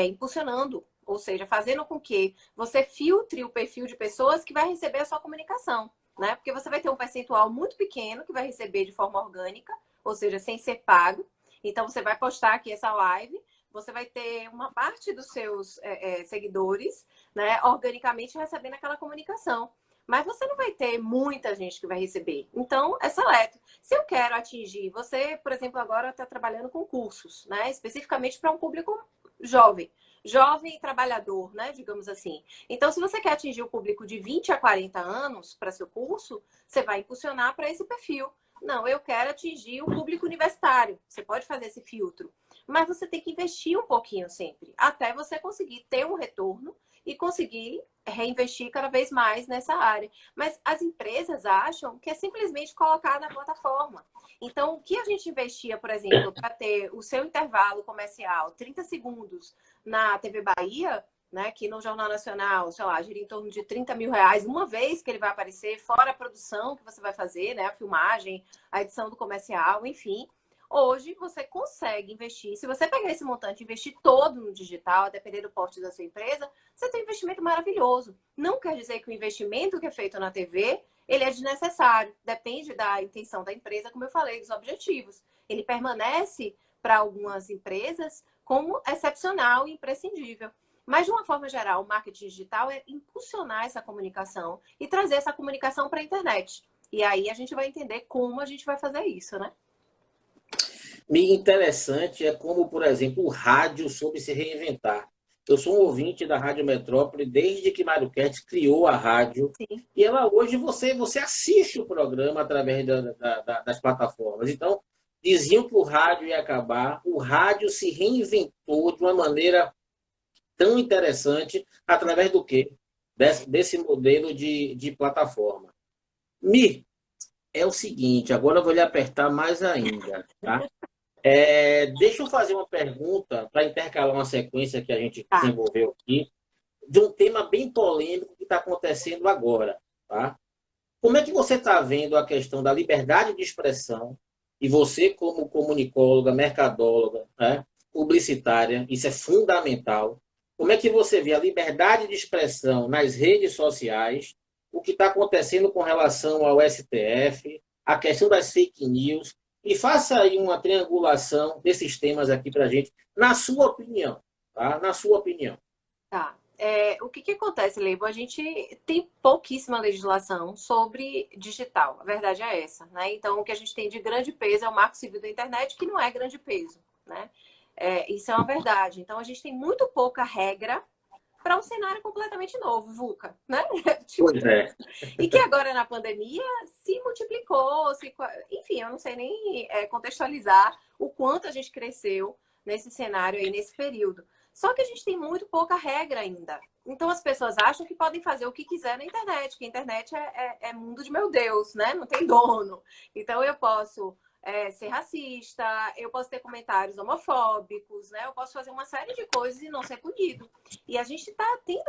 impulsionando, ou seja, fazendo com que você filtre o perfil de pessoas que vai receber a sua comunicação, né? Porque você vai ter um percentual muito pequeno que vai receber de forma orgânica, ou seja, sem ser pago. Então, você vai postar aqui essa live, você vai ter uma parte dos seus seguidores, né, organicamente recebendo aquela comunicação. Mas você não vai ter muita gente que vai receber. Então, é seleto. Se eu quero atingir, você, por exemplo, agora está trabalhando com cursos, né? Especificamente para um público jovem. Jovem e trabalhador, né? Digamos assim. Então, se você quer atingir o público de 20 a 40 anos para seu curso, você vai impulsionar para esse perfil. Não, eu quero atingir o público universitário. Você pode fazer esse filtro. Mas você tem que investir um pouquinho sempre, até você conseguir ter um retorno e conseguir reinvestir cada vez mais nessa área. Mas as empresas acham que é simplesmente colocar na plataforma. Então, o que a gente investia, por exemplo, para ter o seu intervalo comercial, 30 segundos na TV Bahia, né, que no Jornal Nacional, sei lá, gira em torno de 30 mil reais uma vez que ele vai aparecer, fora a produção que você vai fazer, né, a filmagem, a edição do comercial, enfim. Hoje você consegue investir. Se você pegar esse montante e investir todo no digital, a depender do porte da sua empresa, você tem um investimento maravilhoso. Não quer dizer que o investimento que é feito na TV, ele é desnecessário. Depende da intenção da empresa, como eu falei, dos objetivos. Ele permanece, para algumas empresas, como excepcional e imprescindível. Mas, de uma forma geral, o marketing digital é impulsionar essa comunicação e trazer essa comunicação para a internet. E aí a gente vai entender como a gente vai fazer isso, né? Me interessante é como, por exemplo, o rádio soube se reinventar. Eu sou um ouvinte da Rádio Metrópole desde que Mário Kertz criou a rádio. Sim. E ela hoje você assiste o programa através das plataformas. Então, diziam que o rádio ia acabar. O rádio se reinventou de uma maneira tão interessante através do quê? Desse modelo de plataforma. É o seguinte, agora eu vou lhe apertar mais ainda, tá? Deixa eu fazer uma pergunta para intercalar uma sequência que a gente Tá. desenvolveu aqui, de um tema bem polêmico que está acontecendo agora, tá? Como é que você está vendo a questão da liberdade de expressão e você, como comunicóloga, mercadóloga, né, publicitária, isso é fundamental. Como é que você vê a liberdade de expressão nas redes sociais, o que está acontecendo com relação ao STF, a questão das fake news, e faça aí uma triangulação desses temas aqui para a gente, na sua opinião, tá? Na sua opinião. Tá. O que acontece, Leibo? A gente tem pouquíssima legislação sobre digital. A verdade é essa, né? Então, o que a gente tem de grande peso é o Marco Civil da Internet, que não é grande peso, né? Isso é uma verdade. Então, a gente tem muito pouca regra para um cenário completamente novo, VUCA, né? Pois é. E que agora, na pandemia, se multiplicou, enfim, eu não sei nem contextualizar o quanto a gente cresceu nesse cenário aí, nesse período. Só que a gente tem muito pouca regra ainda. Então as pessoas acham que podem fazer o que quiser na internet, que a internet é mundo de meu Deus, né? Não tem dono. Então eu posso ser racista, eu posso ter comentários homofóbicos, né? Eu posso fazer uma série de coisas e não ser punido. E a gente está tendo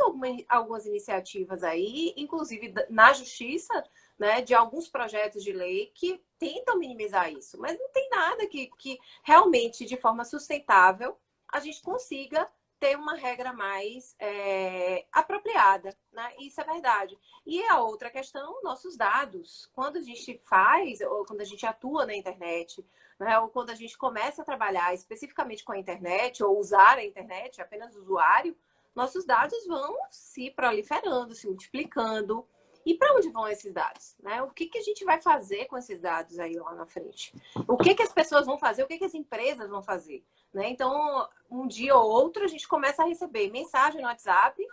algumas iniciativas aí, inclusive na justiça, né? De alguns projetos de lei que tentam minimizar isso. Mas não tem nada que realmente, de forma sustentável, a gente consiga ter uma regra mais apropriada, né? Isso é verdade. E a outra questão, nossos dados. Quando a gente faz, ou quando a gente atua na internet, né? Ou quando a gente começa a trabalhar especificamente com a internet, ou usar a internet, apenas usuário, nossos dados vão se proliferando, se multiplicando. E para onde vão esses dados? Né? O que a gente vai fazer com esses dados aí lá na frente? O que as pessoas vão fazer? O que as empresas vão fazer? Né? Então, um dia ou outro, a gente começa a receber mensagem no WhatsApp,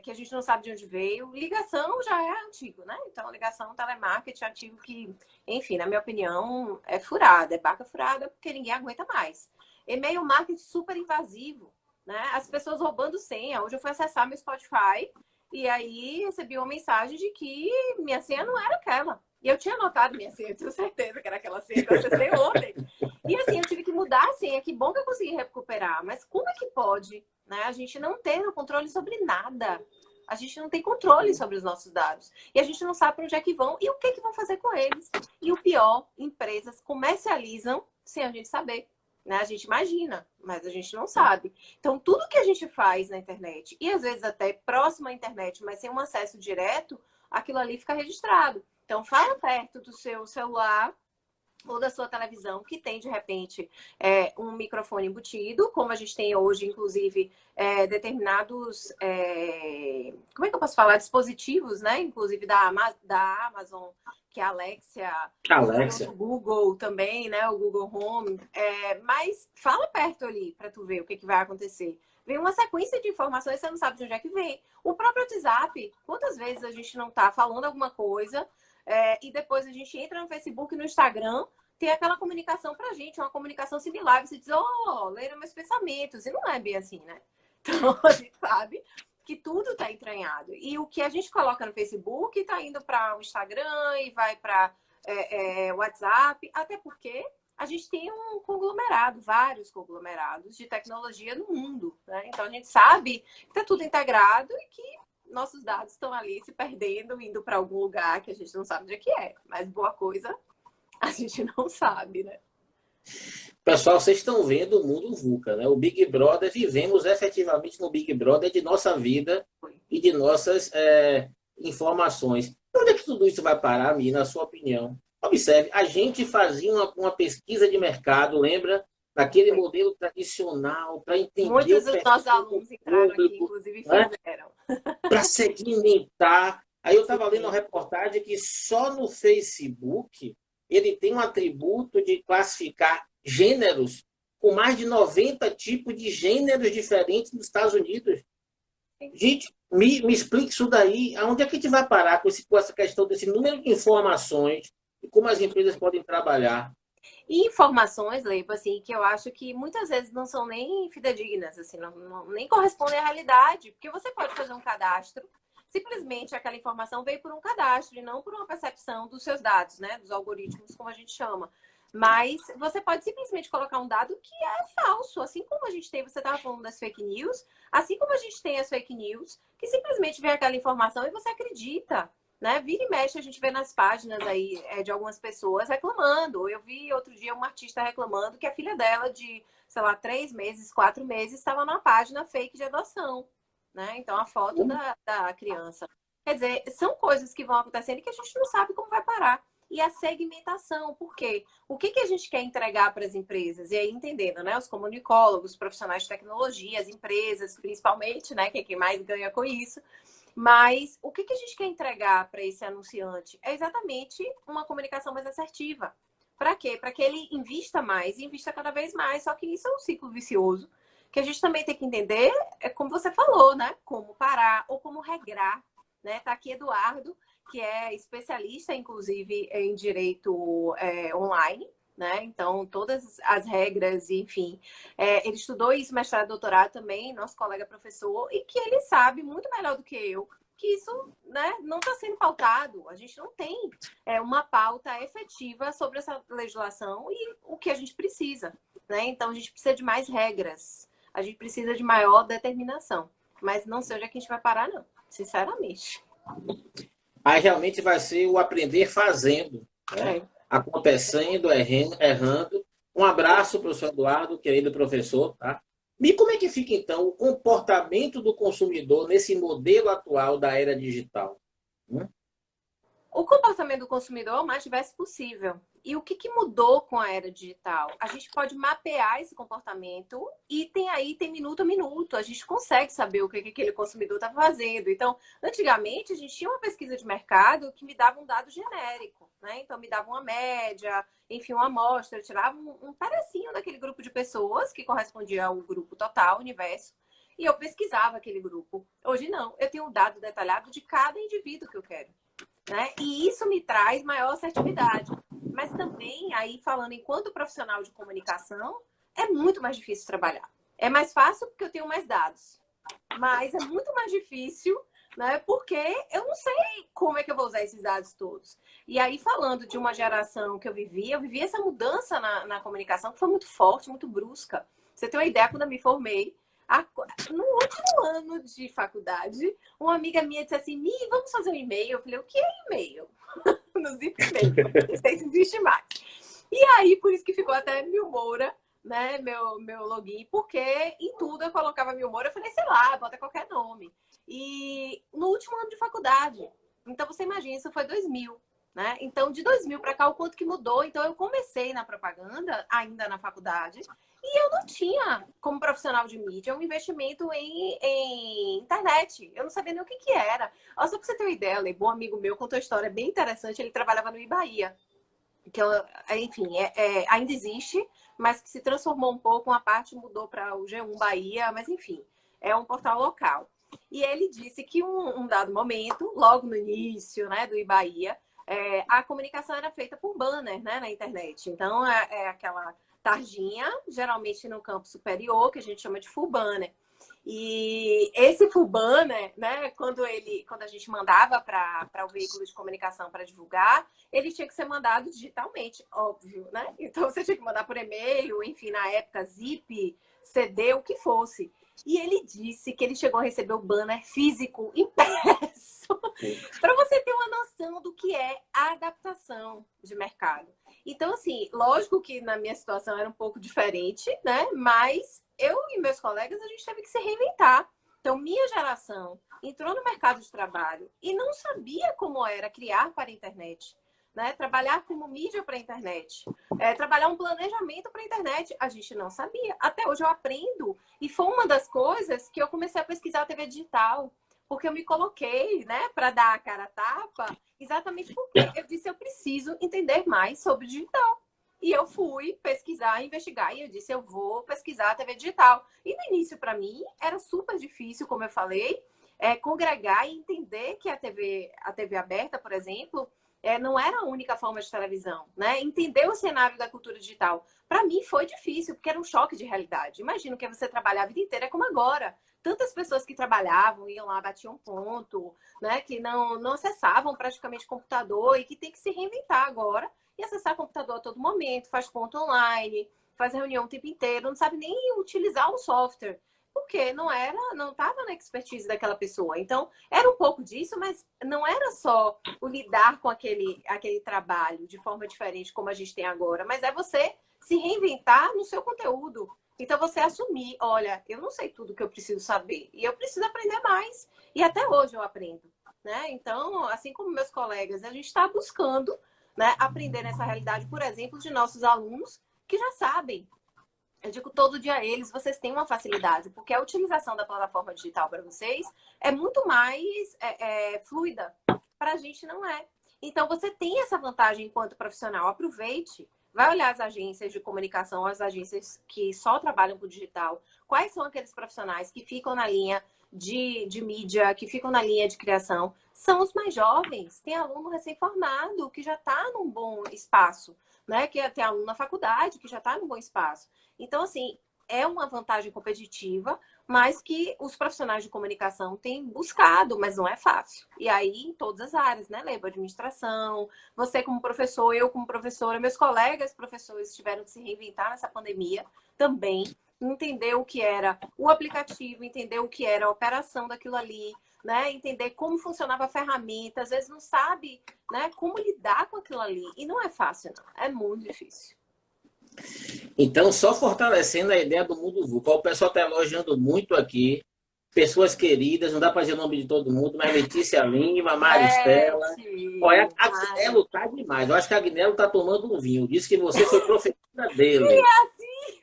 que a gente não sabe de onde veio. Ligação já é antigo, né? Então, ligação, telemarketing é antigo que, enfim, na minha opinião, é furada, é barca furada, porque ninguém aguenta mais. E-mail marketing super invasivo, né? As pessoas roubando senha. Hoje eu fui acessar meu Spotify e aí recebi uma mensagem de que minha senha não era aquela. E eu tinha anotado minha senha, eu tenho certeza que era aquela senha que eu acessei ontem. E assim, eu tive que mudar a senha. Que bom que eu consegui recuperar. Mas como é que pode, né, a gente não ter o controle sobre nada? A gente não tem controle sobre os nossos dados. E a gente não sabe para onde é que vão e o que vão fazer com eles. E o pior, empresas comercializam sem a gente saber. Né? A gente imagina, mas a gente não sabe. Então, tudo que a gente faz na internet, e às vezes até próximo à internet, mas sem um acesso direto, aquilo ali fica registrado. Então, fala perto do seu celular ou da sua televisão, que tem, de repente, um microfone embutido, como a gente tem hoje, inclusive, determinados, como é que eu posso falar? Dispositivos, né? Inclusive da Amazon, que é a Alexa, o Google também, né? O Google Home. Mas fala perto ali para tu ver o que vai acontecer. Vem uma sequência de informações e você não sabe de onde é que vem. O próprio WhatsApp, quantas vezes a gente não tá falando alguma coisa, E depois a gente entra no Facebook e no Instagram, tem aquela comunicação pra gente, uma comunicação similar. Você diz, leram meus pensamentos. E não é bem assim, né? Então, a gente sabe que tudo está entranhado. E o que a gente coloca no Facebook está indo para o Instagram e vai para WhatsApp, até porque a gente tem um conglomerado, vários conglomerados de tecnologia no mundo, né? Então, a gente sabe que está tudo integrado e que nossos dados estão ali se perdendo, indo para algum lugar que a gente não sabe onde é que é. Mas boa coisa, a gente não sabe, né? Pessoal, vocês estão vendo o mundo VUCA, né? O Big Brother, vivemos efetivamente no Big Brother de nossa vida e de nossas informações. Onde é que tudo isso vai parar, Mi, na sua opinião? Observe, a gente fazia uma pesquisa de mercado, lembra? Daquele modelo tradicional, para entender muitos o dos nossos perfil do alunos entraram aqui, público, inclusive né? fizeram. Para segmentar. Aí eu estava lendo uma reportagem que só no Facebook ele tem um atributo de classificar gêneros com mais de 90 tipos de gêneros diferentes nos Estados Unidos. Gente, me explique isso daí. Aonde é que a gente vai parar com essa questão desse número de informações e como as empresas podem trabalhar? E informações, Leiba, assim, que eu acho que muitas vezes não são nem fidedignas, assim, nem correspondem à realidade, porque você pode fazer um cadastro, simplesmente aquela informação veio por um cadastro e não por uma percepção dos seus dados, né, dos algoritmos, como a gente chama. Mas você pode simplesmente colocar um dado que é falso, assim como a gente tem, você estava falando das fake news, assim como a gente tem as fake news, que simplesmente vem aquela informação e você acredita. Né? Vira e mexe, a gente vê nas páginas aí de algumas pessoas reclamando. Eu vi outro dia uma artista reclamando que a filha dela, de, sei lá, 3 meses, 4 meses, estava na página fake de adoção. Né? Então, a foto da criança. Quer dizer, são coisas que vão acontecendo e que a gente não sabe como vai parar. E a segmentação, por quê? O que a gente quer entregar para as empresas? E aí, entendendo, né? Os comunicólogos, os profissionais de tecnologia, as empresas, principalmente, né? Que é quem mais ganha com isso. Mas o que a gente quer entregar para esse anunciante? É exatamente uma comunicação mais assertiva. Para quê? Para que ele invista mais e invista cada vez mais. Só que isso é um ciclo vicioso que a gente também tem que entender, como você falou, né? Como parar ou como regrar. Né? Tá aqui Eduardo, que é especialista, inclusive, em direito online. Né? Então, todas as regras, enfim. Ele estudou isso, mestrado, doutorado também, nosso colega professor, e que ele sabe muito melhor do que eu que isso, né, não está sendo pautado. A gente não tem uma pauta efetiva sobre essa legislação e o que a gente precisa. Né? Então, a gente precisa de mais regras. A gente precisa de maior determinação. Mas não sei onde é que a gente vai parar, não. Sinceramente. Aí realmente vai ser o aprender fazendo, né? Acontecendo, errando. Um abraço, professor Eduardo, querido professor. Tá? E como é que fica, então, o comportamento do consumidor nesse modelo atual da era digital? O comportamento do consumidor é o mais diverso possível. E o que mudou com a era digital? A gente pode mapear esse comportamento e tem minuto a minuto. A gente consegue saber o que aquele consumidor está fazendo. Então, antigamente, a gente tinha uma pesquisa de mercado que me dava um dado genérico. Né? Então, me dava uma média, enfim, uma amostra. Eu tirava um pedacinho daquele grupo de pessoas que correspondia ao grupo total, universo. E eu pesquisava aquele grupo. Hoje, não. Eu tenho um dado detalhado de cada indivíduo que eu quero. Né? E isso me traz maior assertividade. Mas também, aí falando enquanto profissional de comunicação, é muito mais difícil trabalhar. É mais fácil porque eu tenho mais dados. Mas é muito mais difícil, né? Porque eu não sei como é que eu vou usar esses dados todos. E aí, falando de uma geração que eu vivi essa mudança na comunicação que foi muito forte, muito brusca. Pra você tem uma ideia, quando eu me formei, no último ano de faculdade, uma amiga minha disse assim, Mi, vamos fazer um e-mail? Eu falei, o que é e-mail? No Zip e-mail, não sei se existe mais. E aí, por isso que ficou até Mil Moura, né, meu login, porque em tudo eu colocava Mil Moura, eu falei, sei lá, bota qualquer nome. E no último ano de faculdade, então você imagina, isso foi 2000. Né? Então, de 2000 para cá, o quanto que mudou. Então, eu comecei na propaganda, ainda na faculdade, e eu não tinha, como profissional de mídia, um investimento em internet. Eu não sabia nem o que era. Só para você ter uma ideia, Lê, um amigo meu contou uma história bem interessante. Ele trabalhava no Ibaía, que, enfim, ainda existe, mas que se transformou um pouco. Uma parte mudou para o G1 Bahia, mas, enfim, é um portal local. E ele disse que um dado momento, logo no início, né, do Ibaía, a comunicação era feita por banner, né, na internet. Então, é aquela tarjinha, geralmente no campo superior, que a gente chama de full banner. E esse full banner, né, quando a gente mandava para o veículo de comunicação para divulgar, ele tinha que ser mandado digitalmente, óbvio, né? Então você tinha que mandar por e-mail, enfim, na época, zip, CD, o que fosse. E ele disse que ele chegou a receber o banner físico impresso, para você ter uma noção do que é a adaptação de mercado. Então, assim, lógico que na minha situação era um pouco diferente, né? Mas eu e meus colegas, a gente teve que se reinventar. Então, minha geração entrou no mercado de trabalho e não sabia como era criar para a internet, né? Trabalhar como mídia para a internet, trabalhar um planejamento para a internet, a gente não sabia. Até hoje eu aprendo. E foi uma das coisas que eu comecei a pesquisar a TV digital, porque eu me coloquei, né, para dar a cara a tapa, exatamente porque eu disse, eu preciso entender mais sobre digital. E eu fui pesquisar, investigar, e eu disse, eu vou pesquisar a TV digital. E no início, para mim, era super difícil, como eu falei, congregar e entender que a TV aberta, por exemplo, não era a única forma de televisão, né? Entender o cenário da cultura digital. Para mim foi difícil, porque era um choque de realidade. Imagino que você trabalhar a vida inteira como agora. Tantas pessoas que trabalhavam, iam lá, batiam ponto, né? Que não acessavam praticamente computador e que tem que se reinventar agora e acessar computador a todo momento, faz ponto online, faz reunião o tempo inteiro, não sabe nem utilizar o software, porque não estava na expertise daquela pessoa. Então, era um pouco disso, mas não era só o lidar com aquele trabalho de forma diferente como a gente tem agora, mas é você se reinventar no seu conteúdo. Então, você assumir, olha, eu não sei tudo que eu preciso saber e eu preciso aprender mais. E até hoje eu aprendo, né? Então, assim como meus colegas, a gente está buscando, né, aprender nessa realidade, por exemplo, de nossos alunos que já sabem. Eu digo todo dia a eles, vocês têm uma facilidade, porque a utilização da plataforma digital para vocês é muito mais fluida. Para a gente não é. Então, você tem essa vantagem enquanto profissional. Aproveite. Vai olhar as agências de comunicação, as agências que só trabalham com digital. Quais são aqueles profissionais que ficam na linha de mídia, que ficam na linha de criação? São os mais jovens. Tem aluno recém-formado que já está num bom espaço, né? Que tem aluno na faculdade que já está num bom espaço. Então, assim, é uma vantagem competitiva, mas que os profissionais de comunicação têm buscado, mas não é fácil. E aí, em todas as áreas, né, Leba? Administração, você como professor, eu como professora, meus colegas professores tiveram que se reinventar nessa pandemia também, entender o que era o aplicativo, entender o que era a operação daquilo ali, né? Entender como funcionava a ferramenta, às vezes não sabe, né, como lidar com aquilo ali. E não é fácil, não. É muito difícil. Então, só fortalecendo a ideia do mundo VUCA. O pessoal está elogiando muito aqui. Pessoas queridas, não dá para dizer o nome de todo mundo, mas Letícia Lima, Maristela. Olha, a Agnello tá demais. Eu acho que a Agnello tá tomando um vinho. Disse que você foi professora dele. E é assim,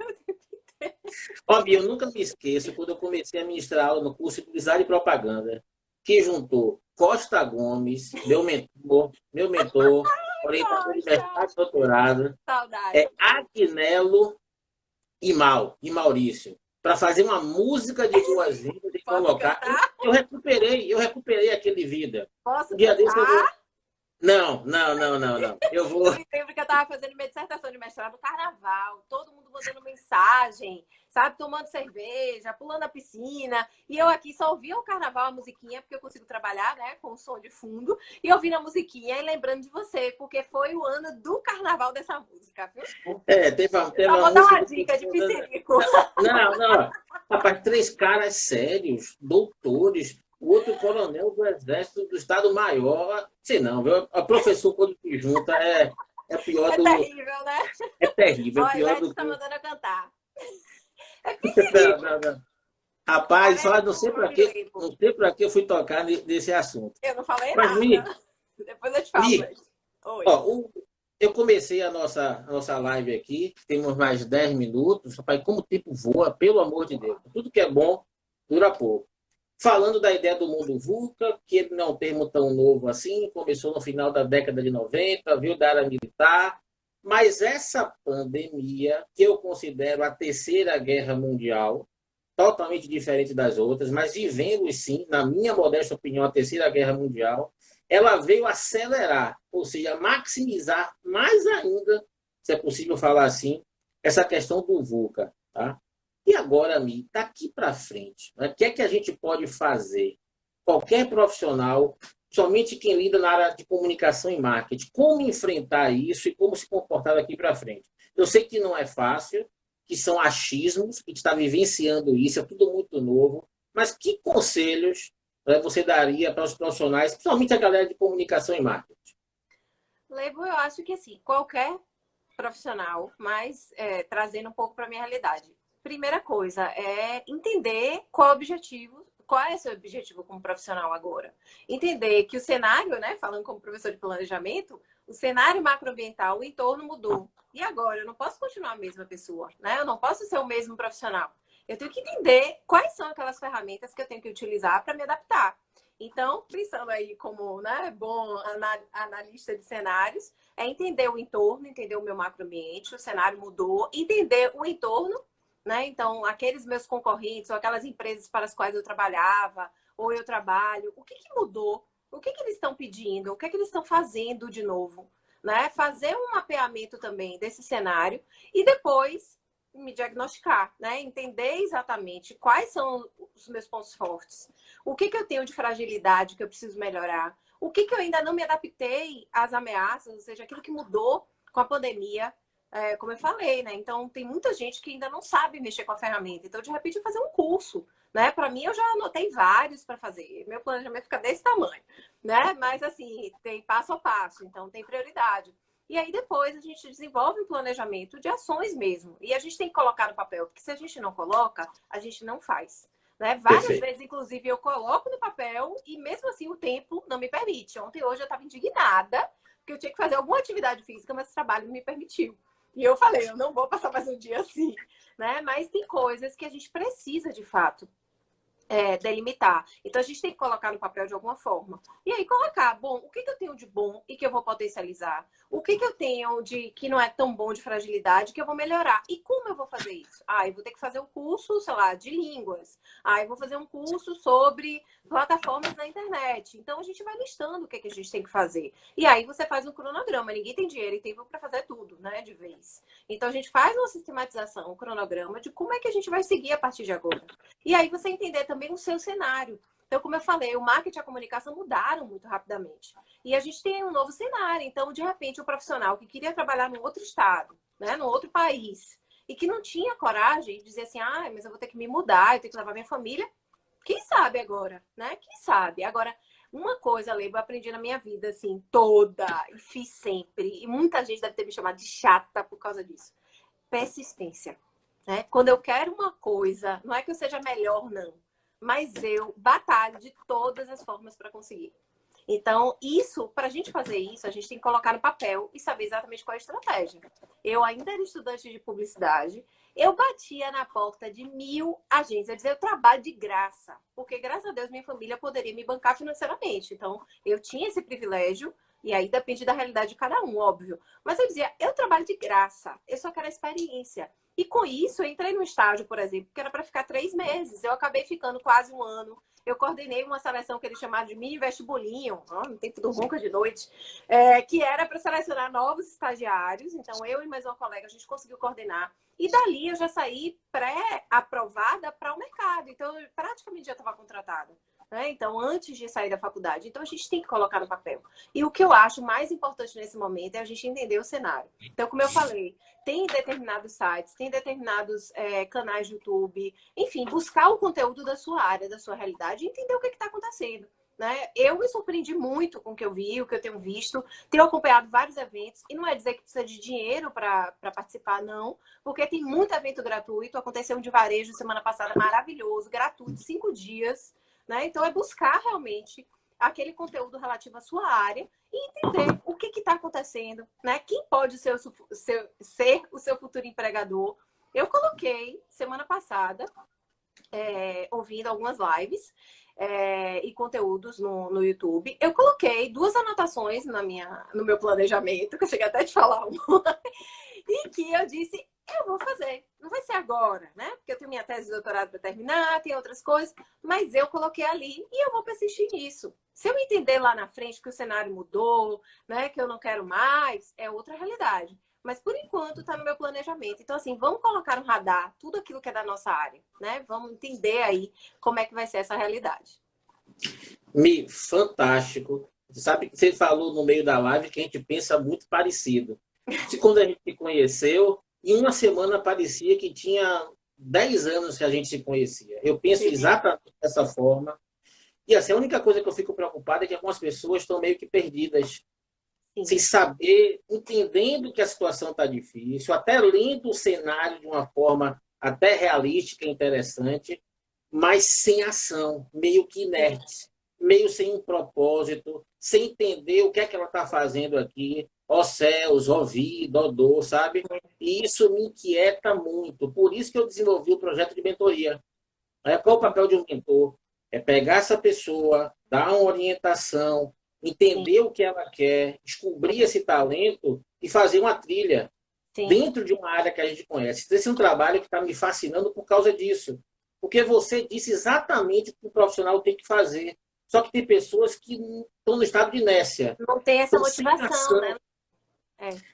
Óbvio, eu nunca me esqueço quando eu comecei a ministrar aula no curso de Publicidade e Propaganda, que juntou Costa Gomes, meu mentor, orientador de mestrado e doutorado, saudade. Agnello e Maurício, para fazer uma música de boas-vindas e Posso colocar. cantar? Eu recuperei aquele vida. Posso Um dia desse eu vou. cantar? Não. Eu vou. Eu me lembro que eu estava fazendo minha dissertação de mestrado no carnaval, todo mundo mandando mensagem, sabe, tomando cerveja, pulando a piscina, e eu aqui só ouvia o carnaval, a musiquinha, porque eu consigo trabalhar, né, com o som de fundo, e ouvindo a musiquinha e lembrando de você, porque foi o ano do carnaval dessa música, viu? Teve Só uma vou dar uma música. dica de piscinico. Não. Rapaz, 3 caras sérios, doutores, o outro coronel do Exército do Estado-Maior. Sei não, viu? A professor, quando se junta, é pior É do. terrível, né? É terrível, é Olha, pior a do gente tá que. mandando eu cantar. É piscinico. Não. Rapaz, só Parece não sei um para nome que, limpo. não sei para que eu fui tocar nesse assunto. Eu não falei Mas, nada. Depois eu te falo. Mi, Oi. ó, eu comecei a nossa live aqui, temos mais 10 minutos. Rapaz, como o tempo voa, pelo amor de Deus. Tudo que é bom dura pouco. Falando da ideia do mundo VUCA, que ele não é um termo tão novo assim, começou no final da década de 90, viu, da área militar, mas essa pandemia, que eu considero a terceira guerra mundial, totalmente diferente das outras, mas vivemos sim, na minha modesta opinião, a terceira guerra mundial, ela veio acelerar, ou seja, maximizar mais ainda, se é possível falar assim, essa questão do VUCA. Tá? E agora, Mi, daqui para frente, né, o que é que a gente pode fazer? Qualquer profissional, somente quem lida na área de comunicação e marketing, como enfrentar isso e como se comportar daqui para frente? Eu sei que não é fácil, que são achismos, que a gente está vivenciando isso, é tudo muito novo, mas que conselhos, né, você daria para os profissionais, principalmente a galera de comunicação e marketing? Lebo, eu acho que assim, qualquer profissional, mas trazendo um pouco para minha realidade. Primeira coisa é entender qual é o objetivo, qual é o seu objetivo como profissional agora. Entender que o cenário, né, falando como professor de planejamento, o cenário macroambiental, o entorno mudou. E agora eu não posso continuar a mesma pessoa, né? Eu não posso ser o mesmo profissional. Eu tenho que entender quais são aquelas ferramentas que eu tenho que utilizar para me adaptar. Então, pensando aí como, né, bom analista de cenários, é entender o entorno, entender o meu macroambiente, o cenário mudou, entender o entorno, né? Então, aqueles meus concorrentes ou aquelas empresas para as quais eu trabalhava ou eu trabalho, o que mudou? O que eles estão pedindo? O que eles estão fazendo de novo? Né? Fazer um mapeamento também desse cenário e depois me diagnosticar, né? Entender exatamente quais são os meus pontos fortes, o que eu tenho de fragilidade que eu preciso melhorar, o que eu ainda não me adaptei às ameaças, ou seja, aquilo que mudou com a pandemia, como eu falei, né? Então, tem muita gente que ainda não sabe mexer com a ferramenta. Então, de repente, fazer um curso, né? Para mim, eu já anotei vários para fazer. Meu planejamento fica desse tamanho, né? Mas, assim, tem passo a passo. Então, tem prioridade. E aí, depois, a gente desenvolve um planejamento de ações mesmo. E a gente tem que colocar no papel, porque se a gente não coloca, a gente não faz. Né? Várias Perfeito. vezes, inclusive, eu coloco no papel e mesmo assim o tempo não me permite. Ontem e hoje eu estava indignada porque eu tinha que fazer alguma atividade física, mas o trabalho não me permitiu. E eu falei, eu não vou passar mais um dia assim, né? Mas tem coisas que a gente precisa de fato delimitar. Então, a gente tem que colocar no papel de alguma forma. E aí, colocar, bom, o que eu tenho de bom e que eu vou potencializar? O que eu tenho de que não é tão bom de fragilidade que eu vou melhorar? E como eu vou fazer isso? Eu vou ter que fazer um curso, sei lá, de línguas. Eu vou fazer um curso sobre plataformas na internet. Então, a gente vai listando o que a gente tem que fazer. E aí, você faz um cronograma. Ninguém tem dinheiro e tempo para fazer tudo, né, de vez. Então, a gente faz uma sistematização, um cronograma de como é que a gente vai seguir a partir de agora. E aí, você entender também o seu cenário. Então, como eu falei, o marketing e a comunicação mudaram muito rapidamente. E a gente tem um novo cenário. Então, de repente, o profissional que queria trabalhar num outro estado, né, num outro país, e que não tinha coragem de dizer assim, mas eu vou ter que me mudar, eu tenho que levar minha família. Quem sabe agora, né? Quem sabe? Agora, uma coisa, Lebo, eu aprendi na minha vida, assim, toda, e fiz sempre, e muita gente deve ter me chamado de chata por causa disso. Persistência. Né? Quando eu quero uma coisa, não é que eu seja melhor, não, mas eu batalho de todas as formas para conseguir. Então, isso, para a gente fazer isso, a gente tem que colocar no papel e saber exatamente qual é a estratégia. Eu ainda era estudante de publicidade, eu batia na porta de 1000 agências, eu dizia, eu trabalho de graça, porque graças a Deus minha família poderia me bancar financeiramente. Então, eu tinha esse privilégio, e aí depende da realidade de cada um, óbvio. Mas eu dizia, eu trabalho de graça, eu só quero a experiência. E com isso, eu entrei no estágio, por exemplo, que era para ficar 3 meses. Eu acabei ficando quase um ano. Eu coordenei uma seleção que eles chamaram de mini vestibulinho, no tempo do ronca de noite, que era para selecionar novos estagiários. Então, eu e mais uma colega, a gente conseguiu coordenar. E dali eu já saí pré-aprovada para o mercado. Então, eu praticamente já estava contratada. Né? Então, antes de sair da faculdade. Então, a gente tem que colocar no papel. E o que eu acho mais importante nesse momento é a gente entender o cenário. Então, como eu falei, tem determinados sites, tem determinados canais de YouTube, enfim, buscar o conteúdo da sua área, da sua realidade e entender o que está acontecendo. Né? Eu me surpreendi muito com o que eu vi, o que eu tenho visto, tenho acompanhado vários eventos, e não é dizer que precisa de dinheiro para participar, não, porque tem muito evento gratuito, aconteceu um de varejo semana passada maravilhoso, gratuito, 5 dias, né? Então é buscar realmente aquele conteúdo relativo à sua área e entender o que está acontecendo, né? Quem pode ser o seu futuro empregador. Eu coloquei, semana passada, ouvindo algumas lives e conteúdos no YouTube. Eu coloquei 2 anotações no meu planejamento, que eu cheguei até a te falar uma, e que eu disse, eu vou fazer. Não vai ser agora, né? Porque eu tenho minha tese de doutorado para terminar, tem outras coisas, mas eu coloquei ali e eu vou persistir nisso. Se eu entender lá na frente que o cenário mudou, né, que eu não quero mais, é outra realidade. Mas por enquanto está no meu planejamento. Então, assim, vamos colocar no radar tudo aquilo que é da nossa área, né? Vamos entender aí como é que vai ser essa realidade. Fantástico. Sabe que você falou no meio da live que a gente pensa muito parecido. Se quando a gente se conheceu, em uma semana parecia que tinha 10 anos que a gente se conhecia. Eu penso exatamente dessa forma. E assim, a única coisa que eu fico preocupado é que algumas pessoas estão meio que perdidas, sem saber, entendendo que a situação está difícil, até lendo o cenário de uma forma até realística e interessante, mas sem ação, meio que inerte, meio sem um propósito, sem entender o que é que ela está fazendo aqui, ó céus, ó vida, ó dor, sabe? E isso me inquieta muito. Por isso que eu desenvolvi o projeto de mentoria. Qual o papel de um mentor? É pegar essa pessoa, dar uma orientação, entender o que ela quer, descobrir esse talento e fazer uma trilha dentro de uma área que a gente conhece. Esse é um trabalho que está me fascinando por causa disso. Porque você disse exatamente o que o profissional tem que fazer. Só que tem pessoas que estão no estado de inércia. Não tem essa motivação, né?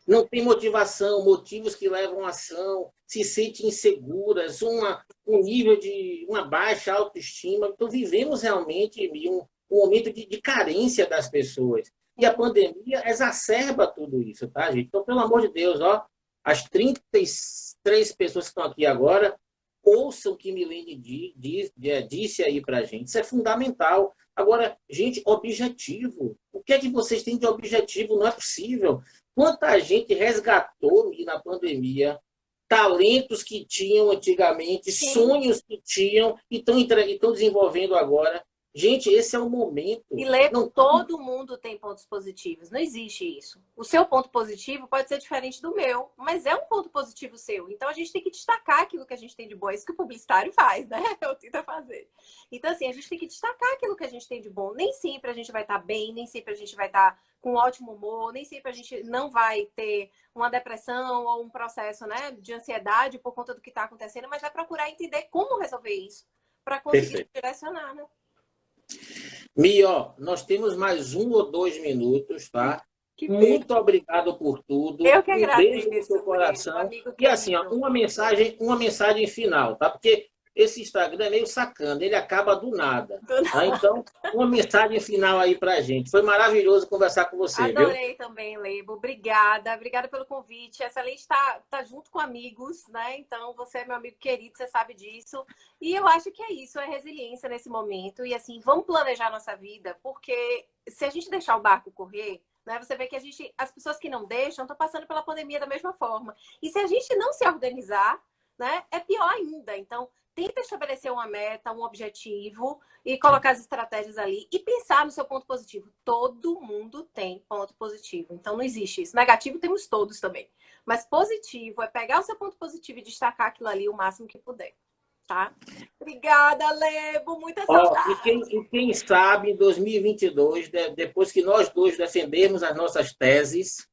Não tem motivação, motivos que levam à ação, se sentem inseguras, um nível de uma baixa autoestima. Então, vivemos realmente um momento de carência das pessoas. E a pandemia exacerba tudo isso, tá, gente? Então, pelo amor de Deus, ó, as 33 pessoas que estão aqui agora, ouçam o que Milene disse aí pra gente. Isso é fundamental. Agora, gente, objetivo. O que é que vocês têm de objetivo? Não é possível. Quanta gente resgatou na pandemia talentos que tinham antigamente, sonhos que tinham e estão desenvolvendo agora. Gente, esse é o momento. E todo mundo tem pontos positivos. Não existe isso. O seu ponto positivo pode ser diferente do meu, mas é um ponto positivo seu. Então a gente tem que destacar aquilo que a gente tem de bom. É isso que o publicitário faz, né? Eu tento fazer. Então, assim, a gente tem que destacar aquilo que a gente tem de bom. Nem sempre a gente vai estar bem, nem sempre a gente vai estar com ótimo humor, nem sempre a gente não vai ter uma depressão ou um processo, né, de ansiedade por conta do que está acontecendo, mas vai procurar entender como resolver isso para conseguir direcionar, né? Mi, ó, nós temos mais 1 ou 2 minutos, tá? Muito obrigado por tudo. Eu que agradeço. Um beijo no seu coração. E assim, ó, uma mensagem final, tá? Porque esse Instagram é meio sacana, ele acaba do nada. Tá? Então, uma mensagem final aí pra gente. Foi maravilhoso conversar com você, Adorei viu? também, Lebo. Obrigada. Obrigada pelo convite. Essa lei está junto com amigos, né? Então, você é meu amigo querido, você sabe disso. E eu acho que é isso, é resiliência nesse momento. E assim, vamos planejar a nossa vida, porque se a gente deixar o barco correr, né, você vê que as pessoas que não deixam estão passando pela pandemia da mesma forma. E se a gente não se organizar, né, é pior ainda. Então, tenta estabelecer uma meta, um objetivo e colocar as estratégias ali e pensar no seu ponto positivo. Todo mundo tem ponto positivo. Então, não existe isso. Negativo temos todos também. Mas positivo é pegar o seu ponto positivo e destacar aquilo ali o máximo que puder. Tá? Obrigada, Lebo. Muita saudade. E quem sabe, em 2022, depois que nós dois defendermos as nossas teses,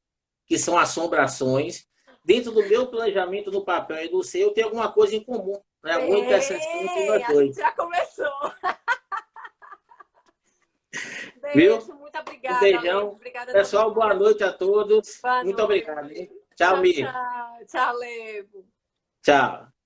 que são assombrações, dentro do meu planejamento no papel e do seu, tem alguma coisa em comum. Né? Alguma interseção entre nós dois. Já começou. Viu? Beijo, muito obrigada. Um beijão. Obrigada, pessoal, boa noite a todos. Boa muito noite. obrigado. Hein? Tchau, Mi. Tchau, Lebo. Tchau.